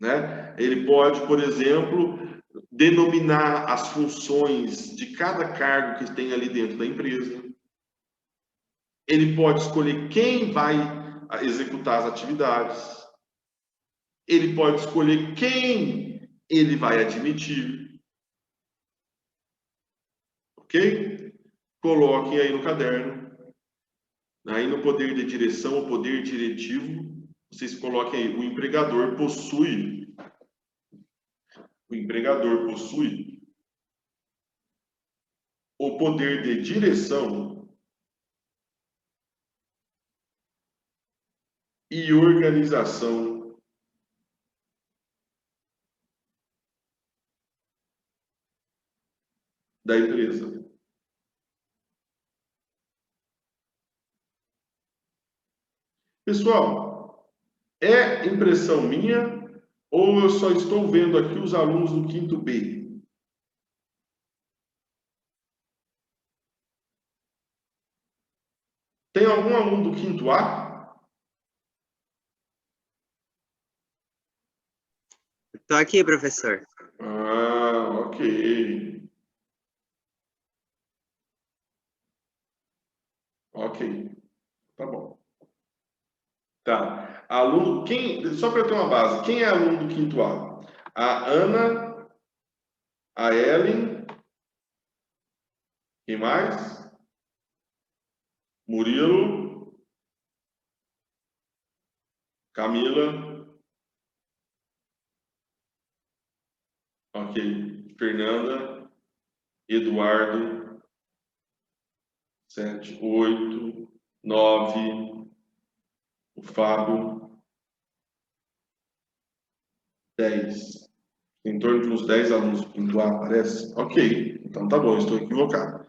né? Ele pode, por exemplo, denominar as funções de cada cargo que tem ali dentro da empresa. Ele pode escolher quem vai executar as atividades. Ele pode escolher quem ele vai admitir. Ok? Coloquem aí no caderno. Aí no poder de direção, o poder diretivo, vocês coloquem aí, o empregador possui o poder de direção e organização da empresa. Pessoal, é impressão minha ou eu só estou vendo aqui os alunos do quinto B? Tem algum aluno do quinto A? Estou aqui, professor. Ok. Ok. Tá bom. Tá. Aluno, só para eu ter uma base, quem é aluno do quinto A? A Ana, a Ellen, quem mais? Murilo, Camila, ok, Fernanda, Eduardo, 7, 8, 9, o Fábio, 10. Em torno de uns 10 alunos do quinto A, parece? Ok, então tá bom, estou equivocado.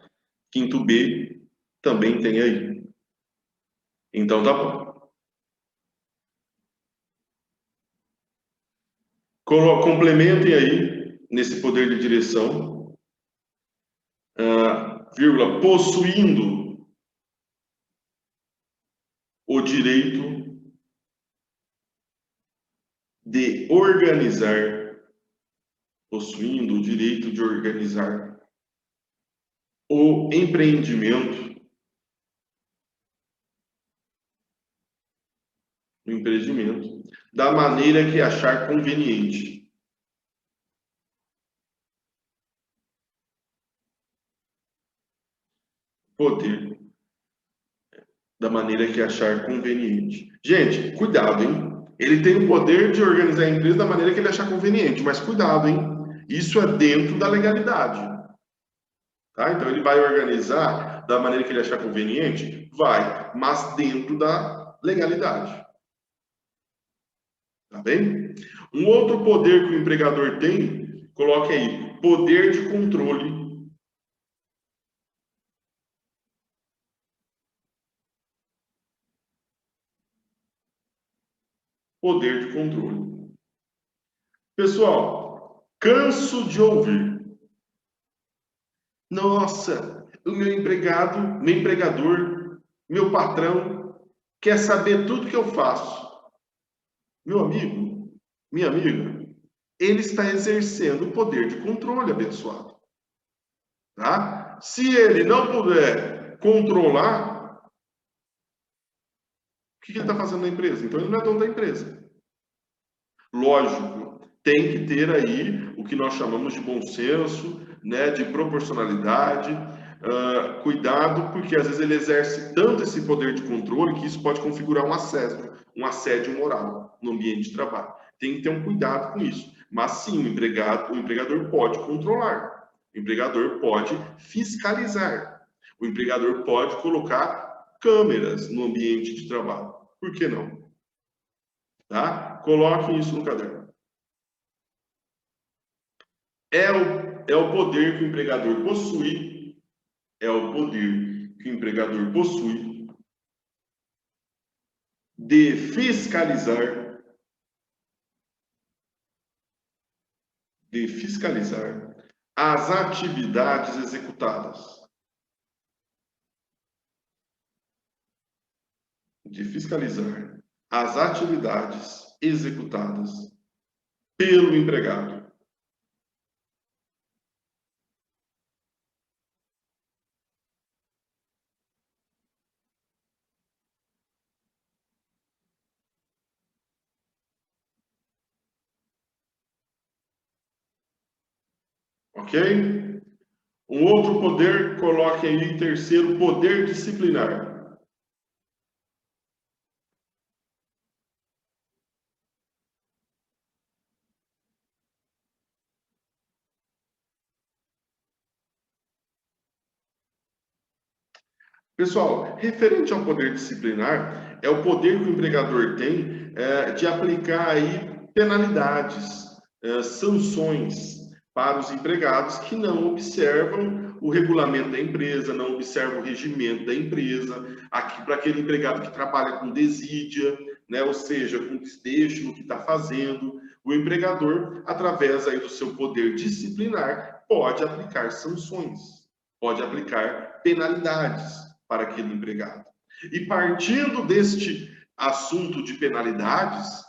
Quinto B também tem aí. Então tá bom. Complementem aí, nesse poder de direção, vírgula, possuindo o direito de organizar, possuindo o direito de organizar o empreendimento, da maneira que achar conveniente. Poder. Da maneira que achar conveniente. Gente, cuidado, hein? Ele tem o poder de organizar a empresa da maneira que ele achar conveniente, mas cuidado, hein? Isso é dentro da legalidade. Tá? Então, ele vai organizar da maneira que ele achar conveniente? Vai, mas dentro da legalidade. Tá bem? Um outro poder que o empregador tem, coloque aí, poder de controle. Poder de controle. Pessoal, canso de ouvir. Nossa, o meu empregador, meu patrão, quer saber tudo que eu faço. Meu amigo, minha amiga, ele está exercendo o poder de controle, abençoado. Tá? Se ele não puder controlar, o que ele está fazendo na empresa? Então ele não é dono da empresa. Lógico, tem que ter aí o que nós chamamos de bom senso, né, de proporcionalidade, cuidado, porque às vezes ele exerce tanto esse poder de controle que isso pode configurar um assédio moral no ambiente de trabalho. Tem que ter um cuidado com isso. Mas sim, o empregador pode controlar, o empregador pode fiscalizar, o empregador pode colocar câmeras no ambiente de trabalho. Por que não? Tá? Coloquem isso no caderno. É o poder que o empregador possui, é o poder que o empregador possui de fiscalizar as atividades executadas. De fiscalizar as atividades executadas pelo empregado. Ok? Um outro poder, coloque aí em terceiro, poder disciplinar. Pessoal, referente ao poder disciplinar, é o poder que o empregador tem de aplicar aí penalidades, sanções para os empregados que não observam o regulamento da empresa, não observam o regimento da empresa, para aquele empregado que trabalha com desídia, né, ou seja, com desdeixo no que está fazendo, o empregador, através aí do seu poder disciplinar, pode aplicar sanções, pode aplicar penalidades para aquele empregado. E partindo deste assunto de penalidades,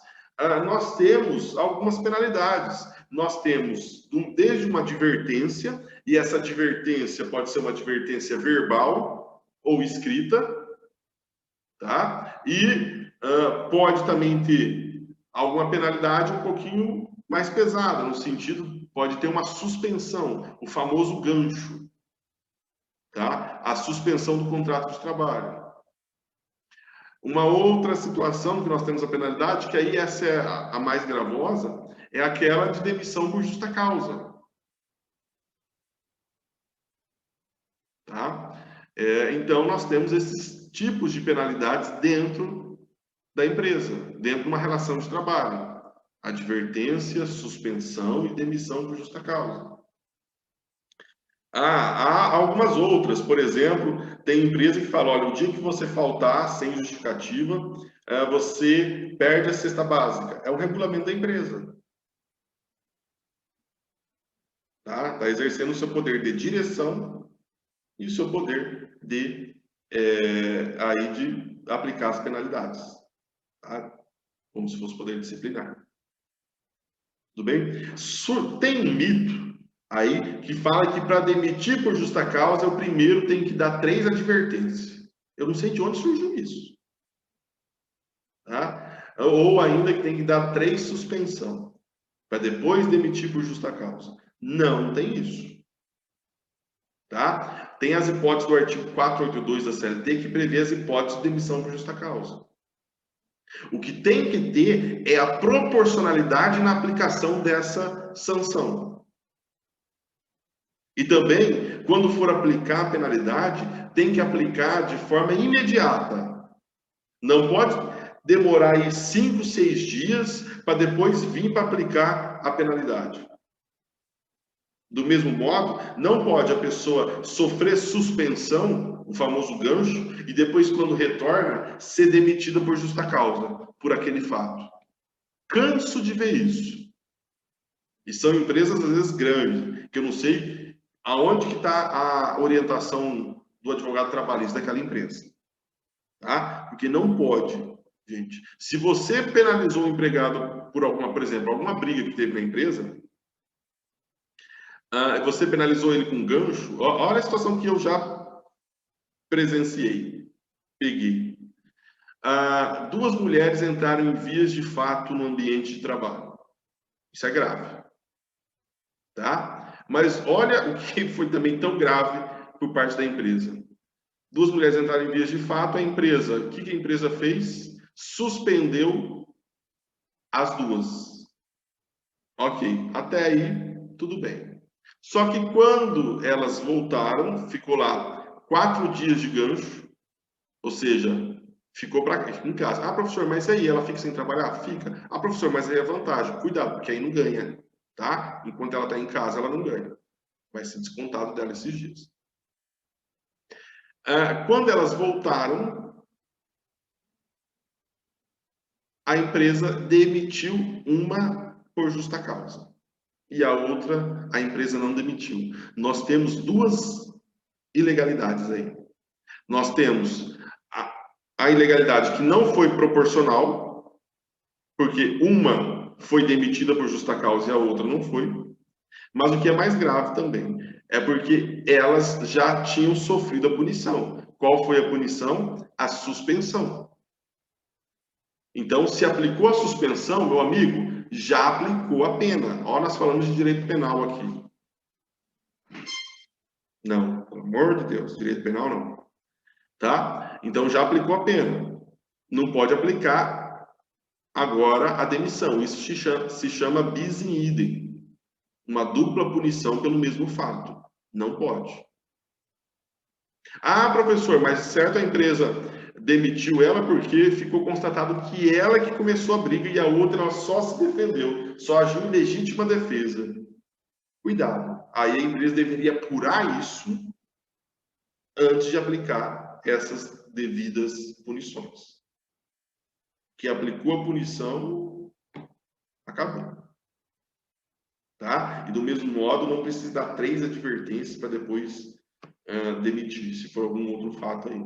nós temos algumas penalidades. Nós temos desde uma advertência, e essa advertência pode ser uma advertência verbal ou escrita, tá? E pode também ter alguma penalidade um pouquinho mais pesada, no sentido, pode ter uma suspensão, o famoso gancho, tá? A suspensão do contrato de trabalho. Uma outra situação que nós temos a penalidade, que aí essa é a mais gravosa, é aquela de demissão por justa causa. Tá? Então, nós temos esses tipos de penalidades dentro da empresa, dentro de uma relação de trabalho. Advertência, suspensão e demissão por justa causa. Há algumas outras, por exemplo, tem empresa que fala, olha, o dia que você faltar sem justificativa, você perde a cesta básica. É o regulamento da empresa. Tá exercendo o seu poder de direção e o seu poder de aplicar as penalidades. Tá? Como se fosse poder disciplinar. Tudo bem? Tem um mito aí que fala que para demitir por justa causa, eu primeiro tenho que dar 3 advertências. Eu não sei de onde surgiu isso. Tá? Ou ainda que tem que dar 3 suspensão, para depois demitir por justa causa. Não tem isso. Tá? Tem as hipóteses do artigo 482 da CLT que prevê as hipóteses de demissão por justa causa. O que tem que ter é a proporcionalidade na aplicação dessa sanção. E também, quando for aplicar a penalidade, tem que aplicar de forma imediata. Não pode demorar aí 5, 6 dias para depois vir para aplicar a penalidade. Do mesmo modo, não pode a pessoa sofrer suspensão, o famoso gancho, e depois, quando retorna, ser demitida por justa causa, por aquele fato. Canso de ver isso. E são empresas, às vezes, grandes, que eu não sei aonde que está a orientação do advogado trabalhista daquela empresa. Tá? Porque não pode, gente. Se você penalizou o empregado por exemplo, alguma briga que teve na empresa, você penalizou ele com gancho, olha a situação que eu já presenciei, peguei. 2 mulheres entraram em vias de fato no ambiente de trabalho. Isso é grave. Tá? Mas olha o que foi também tão grave por parte da empresa. 2 mulheres entraram em vias de fato, a empresa, o que a empresa fez? Suspendeu as 2. Ok, até aí tudo bem. Só que quando elas voltaram, ficou lá 4 dias de gancho, ou seja, ficou em casa. Ah, professor, mas aí ela fica sem trabalhar? Fica. Ah, professor, mas aí é vantagem. Cuidado, porque aí não ganha, tá? Enquanto ela está em casa, ela não ganha. Vai ser descontado dela esses dias. Quando elas voltaram, a empresa demitiu uma por justa causa. E a outra, a empresa não demitiu. Nós temos duas ilegalidades aí. Nós temos a ilegalidade que não foi proporcional, porque uma foi demitida por justa causa e a outra não foi. Mas o que é mais grave também é porque elas já tinham sofrido a punição. Qual foi a punição? A suspensão. Então, se aplicou a suspensão, meu amigo, já aplicou a pena. Ó, nós falamos de direito penal aqui. Não, pelo amor de Deus, direito penal não. Tá? Então, já aplicou a pena. Não pode aplicar agora a demissão. Isso se chama bis in idem. Uma dupla punição pelo mesmo fato. Não pode. Ah, professor, mas certo a empresa demitiu ela porque ficou constatado que ela que começou a briga e a outra ela só se defendeu, só agiu em legítima defesa. Cuidado. Aí a empresa deveria apurar isso antes de aplicar essas devidas punições. Que aplicou a punição, acabou. Tá? E do mesmo modo, não precisa dar 3 advertências para depois demitir, se for algum outro fato aí.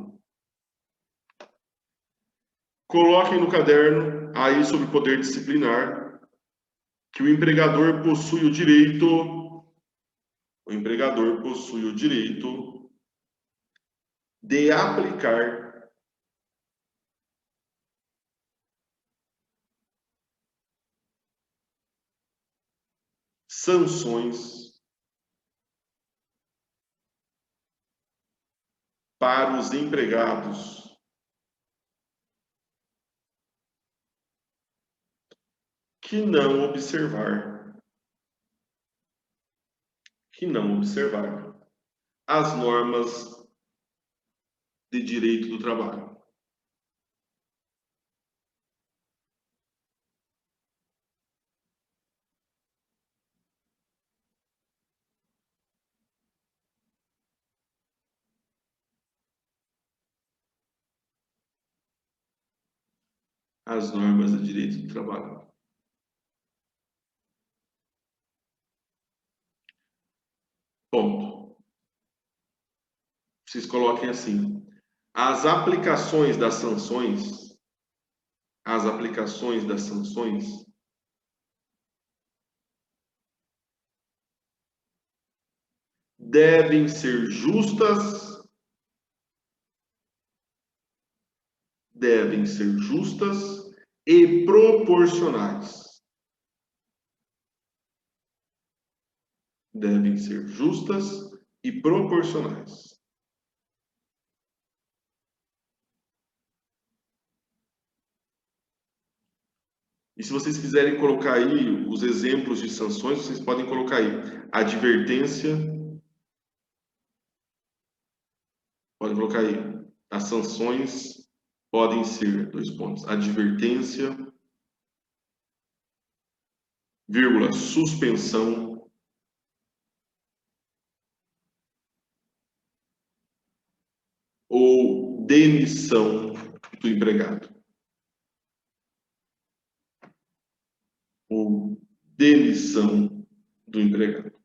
Coloquem no caderno aí sobre poder disciplinar que o empregador possui o direito de aplicar sanções para os empregados que não observar as normas de direito do trabalho. As normas de direito do trabalho. Ponto. Vocês coloquem assim: as aplicações das sanções devem ser justas e proporcionais. Devem ser justas e proporcionais. E se vocês quiserem colocar aí os exemplos de sanções, vocês podem colocar aí advertência. Podem colocar aí. As sanções podem ser, 2 pontos, advertência, vírgula, suspensão, ou demissão do empregado. Ou demissão do empregado.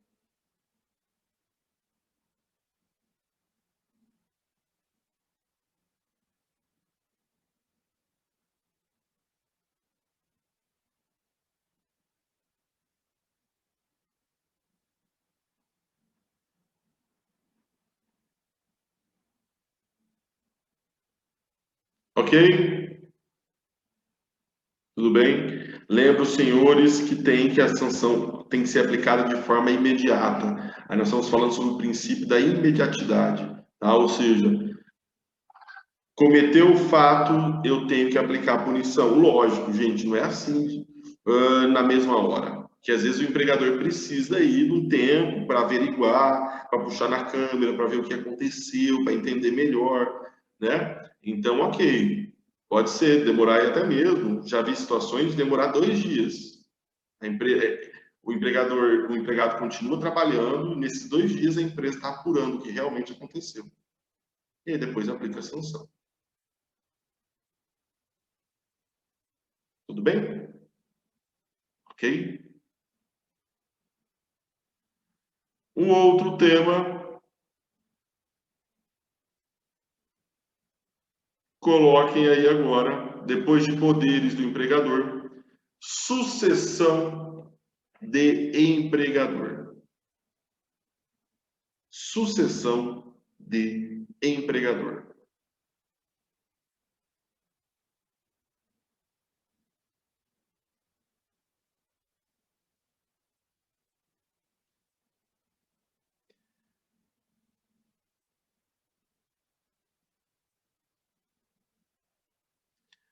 Ok? Tudo bem? Lembro, senhores, que a sanção tem que ser aplicada de forma imediata. Aí nós estamos falando sobre o princípio da imediatidade, tá? Ou seja, cometeu o fato, eu tenho que aplicar a punição. Lógico, gente, não é assim na mesma hora. que às vezes o empregador precisa ir um tempo para averiguar, para puxar na câmera, para ver o que aconteceu, para entender melhor, né? Então, ok, pode ser, demorar aí até mesmo. Já vi situações de demorar 2 dias. O empregado continua trabalhando, nesses 2 dias a empresa está apurando o que realmente aconteceu. E aí depois aplica a sanção. Tudo bem? Ok? Um outro tema, coloquem aí agora, depois de poderes do empregador, sucessão de empregador. Sucessão de empregador.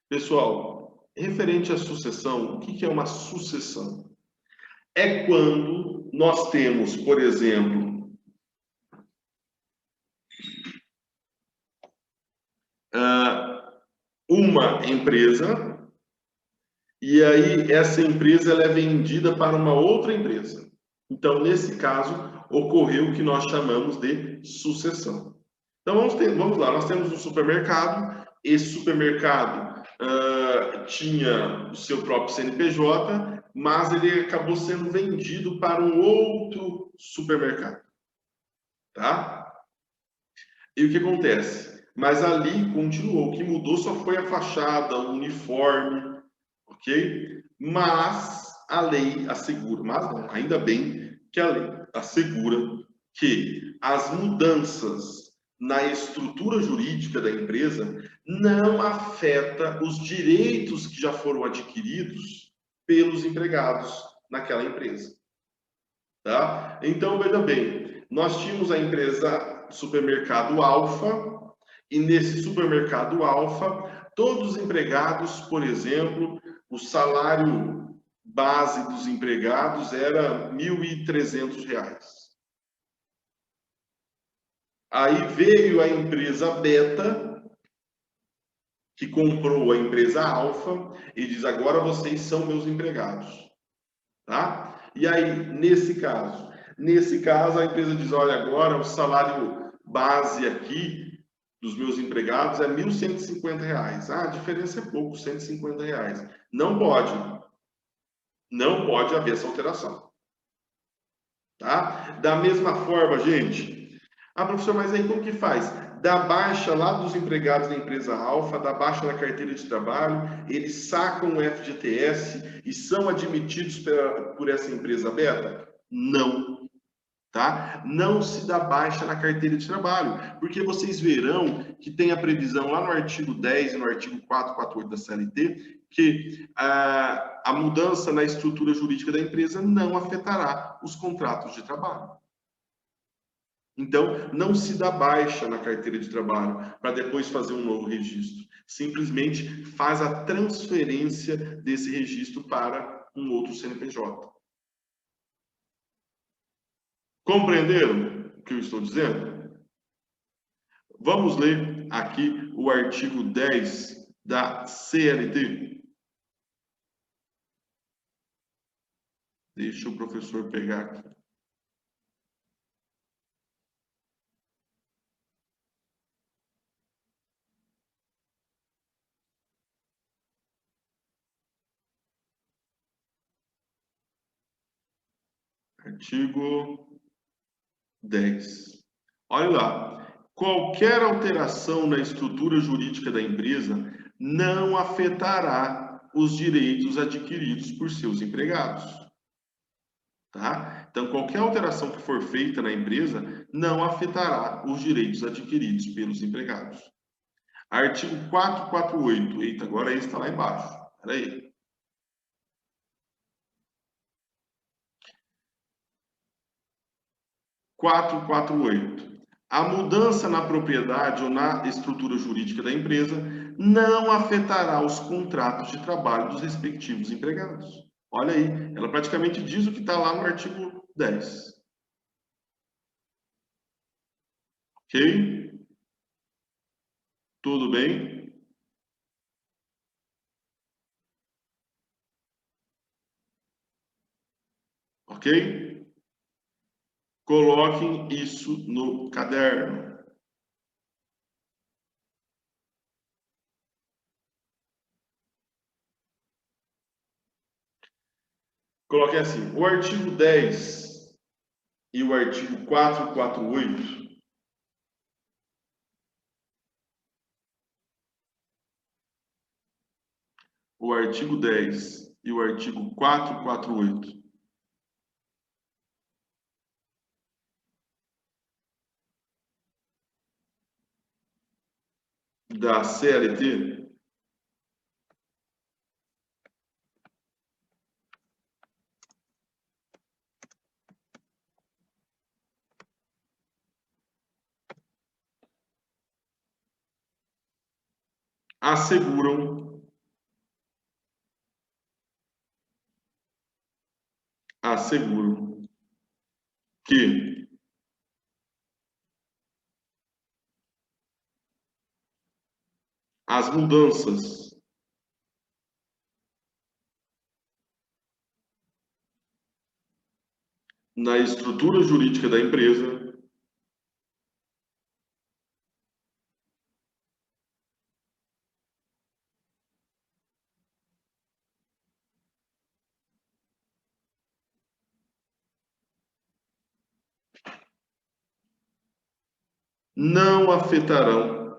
Pessoal, referente à sucessão, o que é uma sucessão? É quando nós temos, por exemplo, uma empresa, e aí essa empresa ela é vendida para uma outra empresa. Então, nesse caso, ocorreu o que nós chamamos de sucessão. Então, vamos lá, nós temos um supermercado, esse supermercado tinha o seu próprio CNPJ, mas ele acabou sendo vendido para um outro supermercado, tá? E o que acontece? Mas ali continuou, o que mudou só foi a fachada, o uniforme, ok? Mas a lei assegura, mas não, ainda bem que a lei assegura que as mudanças na estrutura jurídica da empresa não afeta os direitos que já foram adquiridos pelos empregados naquela empresa, tá? Então, veja bem, nós tínhamos a empresa Supermercado Alfa, e nesse Supermercado Alfa, todos os empregados, por exemplo, o salário base dos empregados era R$ 1.300. Aí veio a empresa Beta, que comprou a empresa Alfa, e diz, agora vocês são meus empregados. Tá? E aí, nesse caso a empresa diz, olha, agora o salário base aqui dos meus empregados é R$ 1.150. Ah, a diferença é pouco, R$ 150. Não pode haver essa alteração. Tá? Da mesma forma, gente, professor, mas aí como que faz? Da baixa lá dos empregados da empresa Alfa, da baixa na carteira de trabalho, eles sacam o FGTS e são admitidos por essa empresa Beta? Não. Tá? Não se dá baixa na carteira de trabalho, porque vocês verão que tem a previsão lá no artigo 10 e no artigo 448 da CLT, que a mudança na estrutura jurídica da empresa não afetará os contratos de trabalho. Então, não se dá baixa na carteira de trabalho para depois fazer um novo registro. Simplesmente faz a transferência desse registro para um outro CNPJ. Compreenderam o que eu estou dizendo? Vamos ler aqui o artigo 10 da CLT. Deixa o professor pegar aqui. Artigo 10. Olha lá. Qualquer alteração na estrutura jurídica da empresa não afetará os direitos adquiridos por seus empregados. Tá? Então, qualquer alteração que for feita na empresa não afetará os direitos adquiridos pelos empregados. Artigo 448. Eita, agora esse está lá embaixo. Espera aí. A mudança na propriedade ou na estrutura jurídica da empresa não afetará os contratos de trabalho dos respectivos empregados. Olha aí, ela praticamente diz o que está lá no artigo 10. Ok? Tudo bem? Ok? Coloquem isso no caderno. Coloquem assim, o artigo 10 e o artigo 448 o artigo 10 e o artigo 448 da CLT asseguram que as mudanças na estrutura jurídica da empresa não afetarão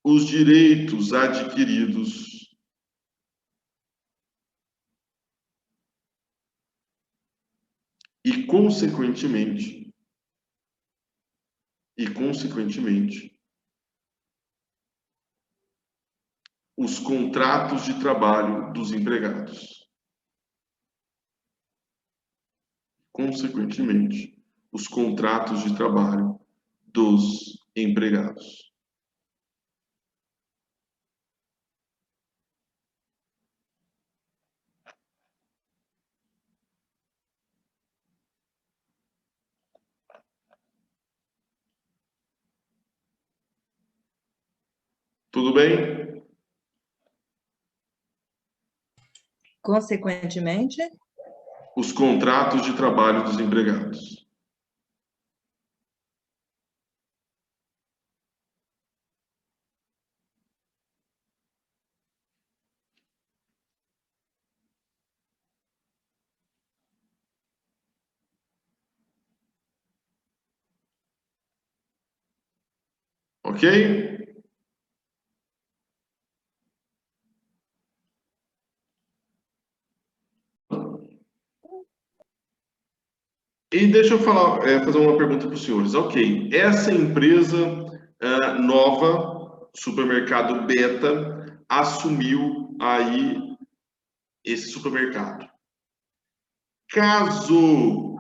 os direitos adquiridos e, consequentemente, os contratos de trabalho dos empregados. Consequentemente, os contratos de trabalho dos empregados. Tudo bem? Consequentemente, Os contratos de trabalho dos empregados. Ok? E deixa eu fazer uma pergunta para os senhores. Ok, essa empresa nova, Supermercado Beta, assumiu aí esse supermercado. Caso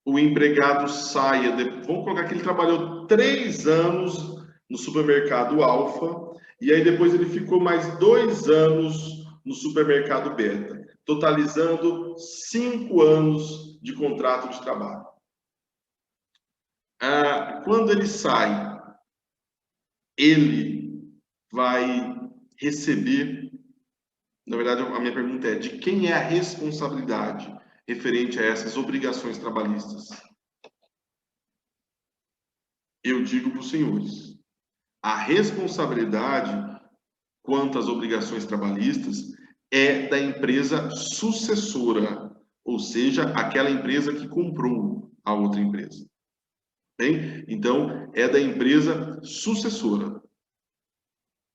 o empregado saia, vamos colocar que ele trabalhou 3 anos no supermercado Alfa, e aí depois ele ficou mais 2 anos no supermercado Beta, totalizando 5 anos de contrato de trabalho. Quando ele sai, ele vai receber, na verdade a minha pergunta é, de quem é a responsabilidade referente a essas obrigações trabalhistas? Eu digo para os senhores, a responsabilidade quanto às obrigações trabalhistas é da empresa sucessora, ou seja, aquela empresa que comprou a outra empresa. Bem? Então, é da empresa sucessora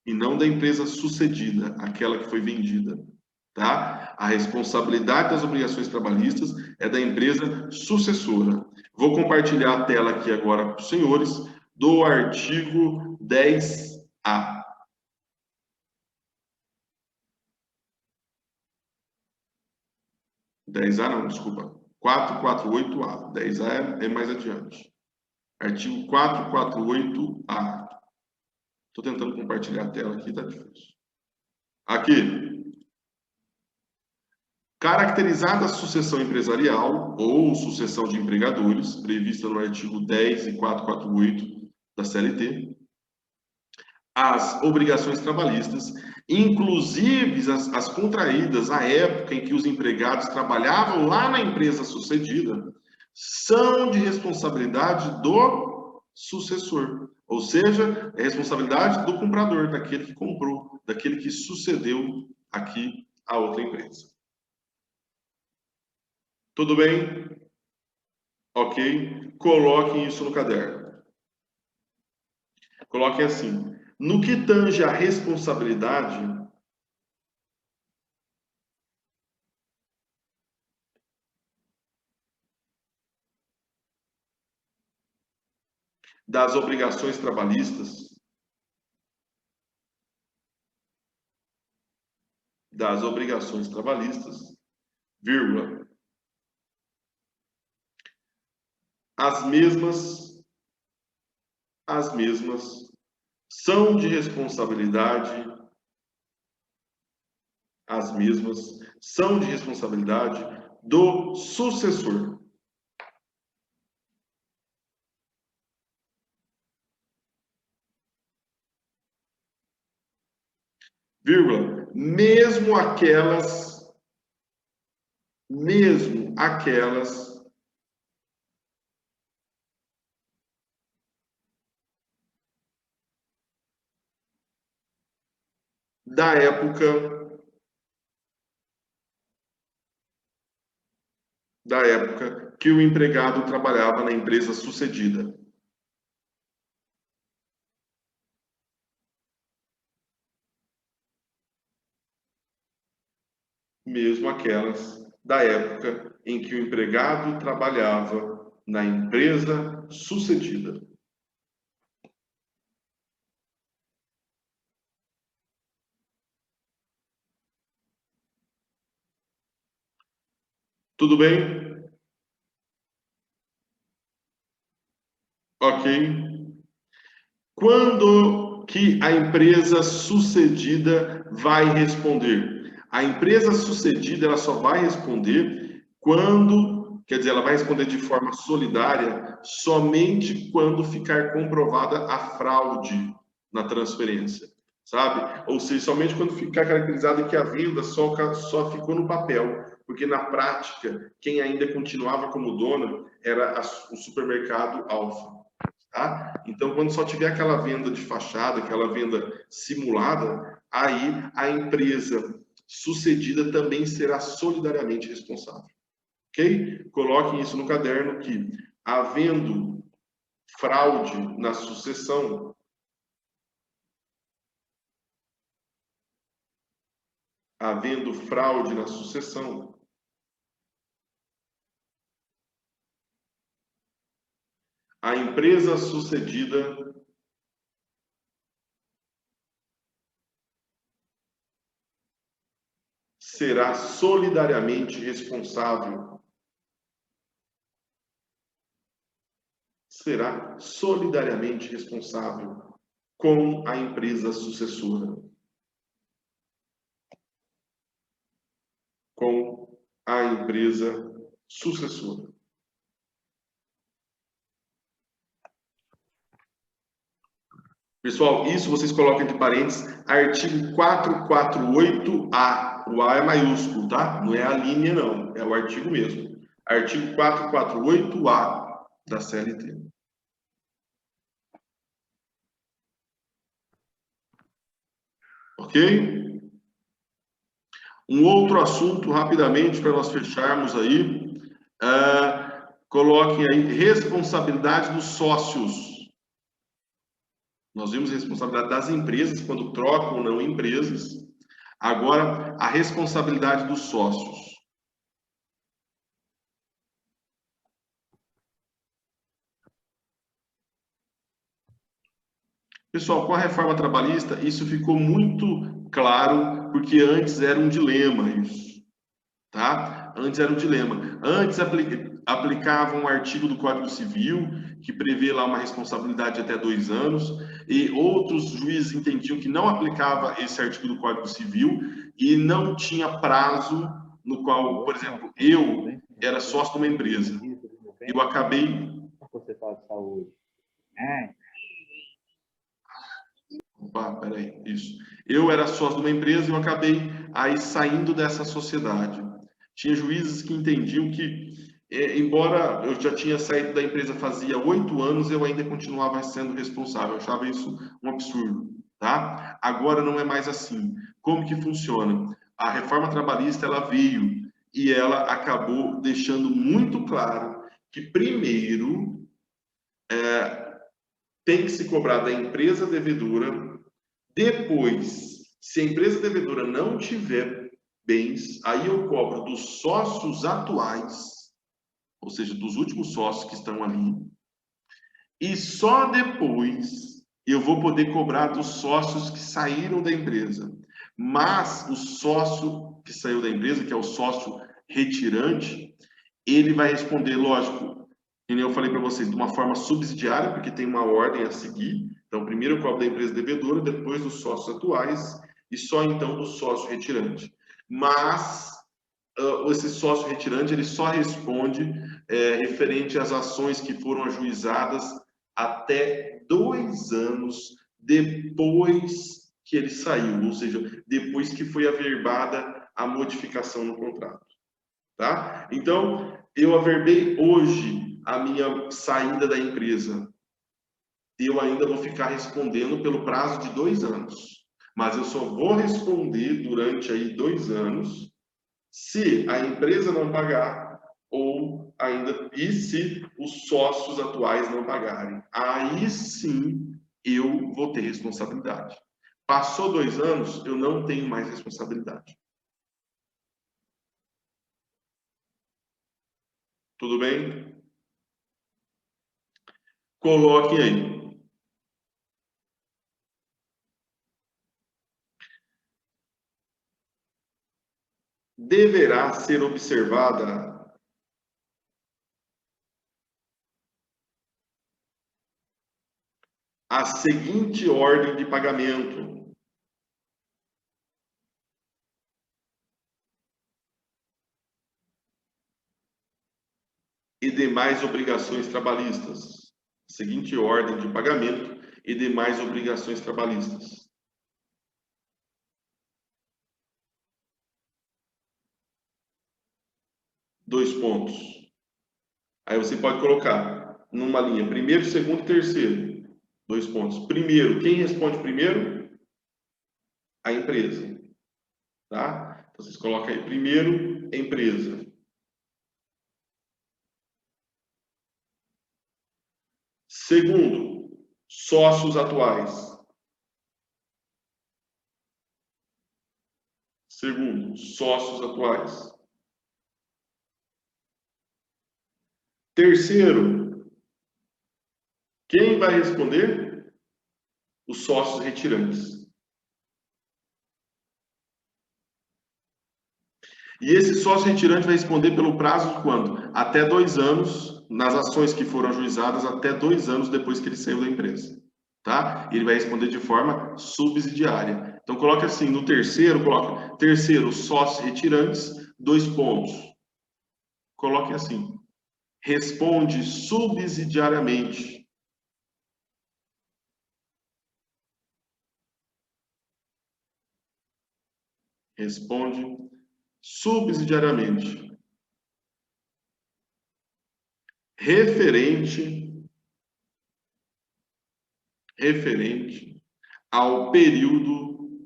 e não da empresa sucedida, aquela que foi vendida. Tá? A responsabilidade das obrigações trabalhistas é da empresa sucessora. Vou compartilhar a tela aqui agora para os senhores do artigo 10A. Não, desculpa. 448A. 10A é mais adiante. Artigo 448A. Estou tentando compartilhar a tela aqui, tá difícil. Aqui. Caracterizada a sucessão empresarial ou sucessão de empregadores, prevista no artigo 10 e 448 da CLT, as obrigações trabalhistas, inclusive as contraídas à época em que os empregados trabalhavam lá na empresa sucedida, são de responsabilidade do sucessor, ou seja, é responsabilidade do comprador, daquele que comprou, daquele que sucedeu aqui a outra empresa. Tudo bem? Ok? Coloquem isso no caderno. Coloquem assim. No que tange a responsabilidade, das obrigações trabalhistas, vírgula, as mesmas são de responsabilidade, do sucessor. Vírgula, mesmo aquelas da época que o empregado trabalhava na empresa sucedida. Mesmo aquelas da época em que o empregado trabalhava na empresa sucedida. Tudo bem? Ok. Quando que a empresa sucedida vai responder? A empresa sucedida, ela só vai responder quando, quer dizer, ela vai responder de forma solidária somente quando ficar comprovada a fraude na transferência, sabe? Ou seja, somente quando ficar caracterizado que a venda só ficou no papel, porque na prática, quem ainda continuava como dona era o supermercado Alfa. Tá? Então, quando só tiver aquela venda de fachada, aquela venda simulada, aí a empresa sucedida também será solidariamente responsável. Ok? Coloquem isso no caderno que, havendo fraude na sucessão, a empresa sucedida será solidariamente responsável. Com a empresa sucessora. Pessoal, isso vocês colocam entre parênteses, artigo 448-A. O A é maiúsculo, tá? Não é a linha, não. É o artigo mesmo. Artigo 448-A da CLT. Ok? Um outro assunto, rapidamente, para nós fecharmos aí. Coloquem aí responsabilidade dos sócios. Nós vimos a responsabilidade das empresas, quando trocam ou não empresas. Agora, a responsabilidade dos sócios. Pessoal, com a reforma trabalhista, isso ficou muito claro, porque antes era um dilema isso. tá? Antes era um dilema. Antes aplicava um artigo do Código Civil que prevê lá uma responsabilidade de até 2 anos, e outros juízes entendiam que não aplicava esse artigo do Código Civil e não tinha prazo no qual, por exemplo, eu era sócio de uma empresa. Eu acabei... Opa, peraí, isso. Eu era sócio de uma empresa e eu acabei aí saindo dessa sociedade. Tinha juízes que entendiam que, embora eu já tinha saído da empresa fazia 8 anos, eu ainda continuava sendo responsável. Eu achava isso um absurdo, tá? Agora não é mais assim. Como que funciona? A reforma trabalhista, ela veio e ela acabou deixando muito claro que, primeiro, tem que se cobrar da empresa devedora. Depois, se a empresa devedora não tiver bens, aí eu cobro dos sócios atuais, ou seja, dos últimos sócios que estão ali, e só depois eu vou poder cobrar dos sócios que saíram da empresa. Mas o sócio que saiu da empresa, que é o sócio retirante, ele vai responder, lógico, como eu falei para vocês, de uma forma subsidiária, porque tem uma ordem a seguir. Então, primeiro eu cobro da empresa devedora, depois dos sócios atuais e só então do sócio retirante. Mas esse sócio retirante ele só responde referente às ações que foram ajuizadas até 2 anos depois que ele saiu, ou seja, depois que foi averbada a modificação no contrato. Tá? Então, eu averbei hoje a minha saída da empresa. Eu ainda vou ficar respondendo pelo prazo de 2 anos. Mas eu só vou responder durante aí 2 anos se a empresa não pagar ou ainda e se os sócios atuais não pagarem. Aí sim eu vou ter responsabilidade. Passou 2 anos, eu não tenho mais responsabilidade. Tudo bem? Coloquem aí. Deverá ser observada a seguinte ordem de pagamento. E demais obrigações trabalhistas. Seguinte ordem de pagamento e demais obrigações trabalhistas. Dois pontos. Aí você pode colocar numa linha primeiro, segundo e terceiro. 2 pontos. Primeiro, quem responde primeiro? A empresa. Tá? Então, vocês colocam aí primeiro, empresa. Segundo, sócios atuais. Segundo, sócios atuais. Terceiro, quem vai responder? Os sócios retirantes. E esse sócio retirante vai responder pelo prazo de quando? Até 2 anos, nas ações que foram ajuizadas, até 2 anos depois que ele saiu da empresa. Tá? Ele vai responder de forma subsidiária. Então, coloque assim, no terceiro, coloque terceiro, sócios retirantes, 2 pontos. Coloque assim, responde subsidiariamente. Responde subsidiariamente. Referente ao período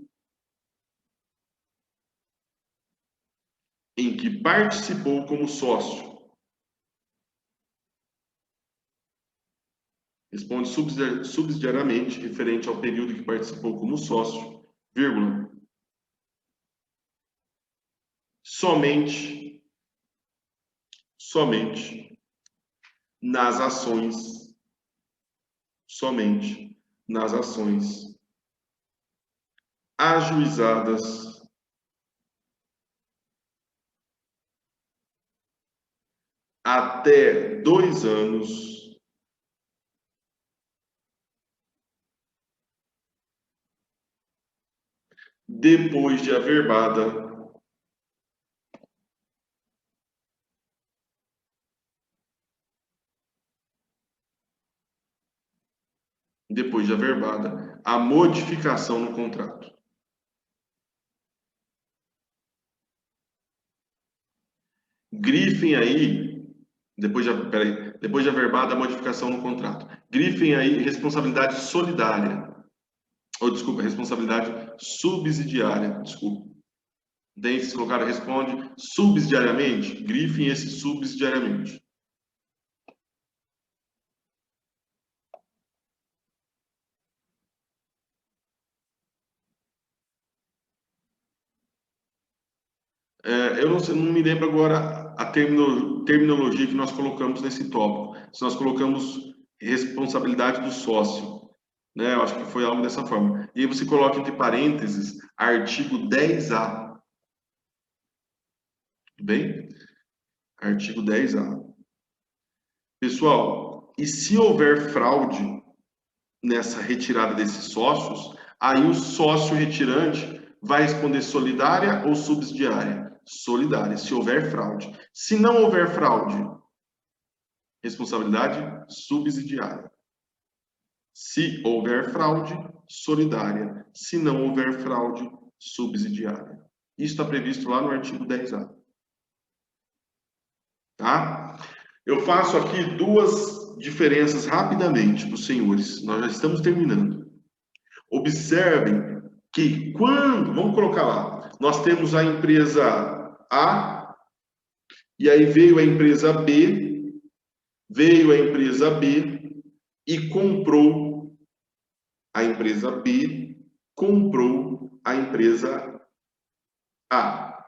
em que participou como sócio. Responde subsidiariamente, referente ao período que participou como sócio, vírgula. Somente nas ações, ajuizadas até 2 anos, depois de averbada, a modificação no contrato. Grifem aí, depois de averbada, a modificação no contrato. Grifem aí responsabilidade solidária. Ou, desculpa, responsabilidade subsidiária. Desculpa. Daí, se colocaram, responde subsidiariamente. Grifem esse subsidiariamente. Eu não me lembro agora a terminologia que nós colocamos nesse tópico. Se nós colocamos responsabilidade do sócio, né? Eu acho que foi algo dessa forma. E aí você coloca entre parênteses artigo 10A. Tudo bem? Artigo 10A. Pessoal, e se houver fraude nessa retirada desses sócios, aí o sócio retirante vai responder solidária ou subsidiária? Solidária, se houver fraude. Se não houver fraude, responsabilidade subsidiária. Se houver fraude, solidária. Se não houver fraude, subsidiária. Isso está previsto lá no artigo 10A. Tá? Eu faço aqui 2 diferenças rapidamente para os senhores. Nós já estamos terminando. Observem que quando, vamos colocar lá, nós temos a empresa A, e aí veio a empresa B, e comprou a empresa B, comprou a empresa A.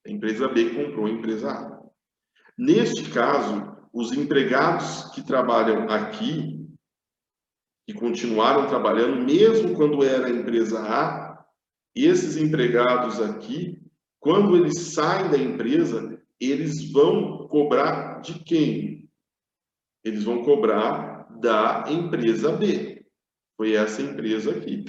A empresa B comprou a empresa A. Neste caso, os empregados que trabalham aqui, que continuaram trabalhando, mesmo quando era a empresa A, esses empregados aqui, quando eles saem da empresa, eles vão cobrar de quem? Eles vão cobrar da empresa B. Foi essa empresa aqui.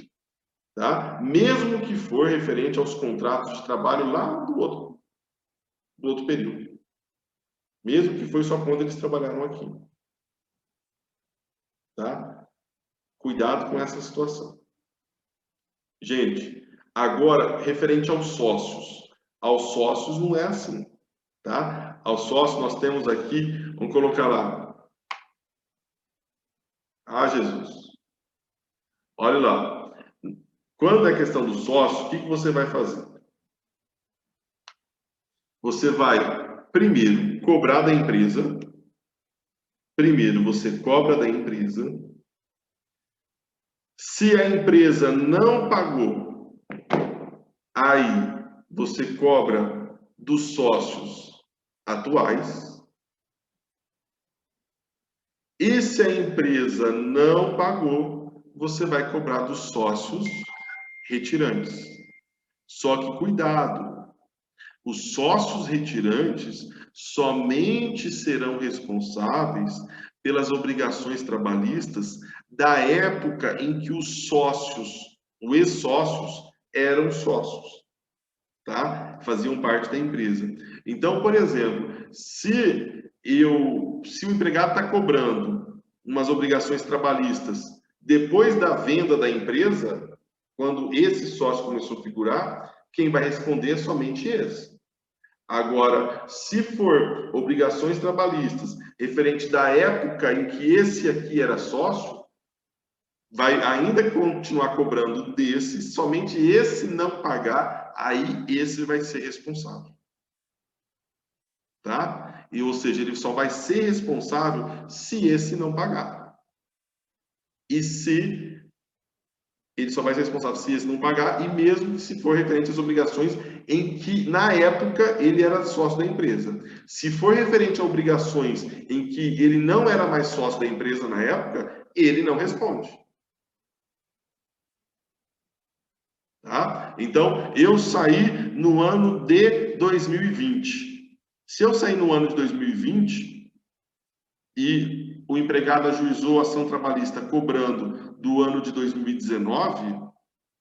Tá? Mesmo que for referente aos contratos de trabalho lá do outro período. Mesmo que foi só quando eles trabalharam aqui. Tá? Cuidado com essa situação. Gente, agora, referente aos sócios. Aos sócios não é assim. Tá? Aos sócios nós temos aqui, vamos colocar lá. Ah, Jesus. Olha lá. Quando é questão do sócio, o que você vai fazer? Você vai, primeiro, cobrar da empresa. Primeiro, você cobra da empresa. Se a empresa não pagou, aí você cobra dos sócios atuais. E se a empresa não pagou, você vai cobrar dos sócios retirantes. Só que cuidado, os sócios retirantes somente serão responsáveis pelas obrigações trabalhistas da época em que os sócios, os ex-sócios, eram sócios, tá? Faziam parte da empresa. Então, por exemplo, se o empregado está cobrando umas obrigações trabalhistas depois da venda da empresa, quando esse sócio começou a figurar, quem vai responder é somente esse. Agora, se for obrigações trabalhistas referente da época em que esse aqui era sócio, vai ainda continuar cobrando desse, somente esse não pagar, aí esse vai ser responsável. Tá? Ou seja, ele só vai ser responsável se esse não pagar. E se ele só vai ser responsável se esse não pagar, e mesmo se for referente às obrigações em que, na época, ele era sócio da empresa. Se for referente a obrigações em que ele não era mais sócio da empresa na época, ele não responde. Tá? Então, eu saí no ano de 2020. Se eu sair no ano de 2020 e o empregado ajuizou a ação trabalhista cobrando do ano de 2019,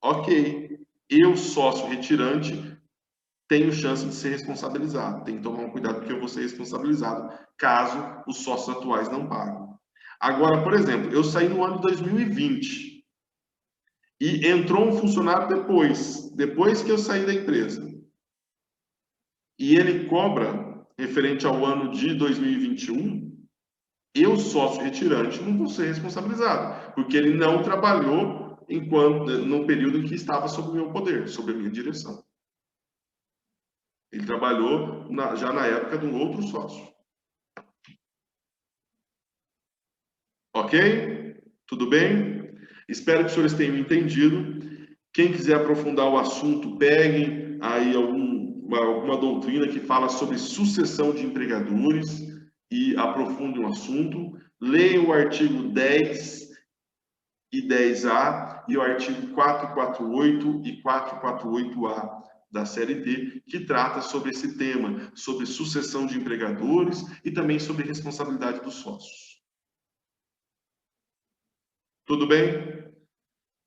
ok, eu, sócio retirante, tenho chance de ser responsabilizado. Tem que tomar um cuidado porque eu vou ser responsabilizado caso os sócios atuais não paguem. Agora, por exemplo, eu saí no ano de 2020 e entrou um funcionário depois que eu saí da empresa. E ele cobra referente ao ano de 2021, eu, sócio retirante, não vou ser responsabilizado, porque ele não trabalhou no período em que estava sob o meu poder, sob a minha direção. Ele trabalhou já na época de um outro sócio. Ok? Tudo bem? Espero que os senhores tenham entendido. Quem quiser aprofundar o assunto, peguem aí alguma doutrina que fala sobre sucessão de empregadores e aprofundem o assunto. Leiam o artigo 10 e 10A e o artigo 448 e 448A da CLT, que trata sobre esse tema, sobre sucessão de empregadores e também sobre responsabilidade dos sócios. Tudo bem?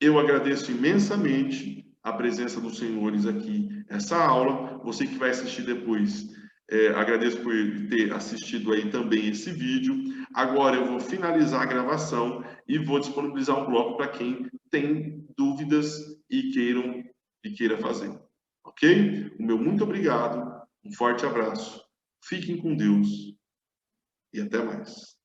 Eu agradeço imensamente a presença dos senhores aqui nessa aula. Você que vai assistir depois, agradeço por ter assistido aí também esse vídeo. Agora eu vou finalizar a gravação e vou disponibilizar um bloco para quem tem dúvidas e queira fazer. Ok? O meu muito obrigado, um forte abraço, fiquem com Deus e até mais.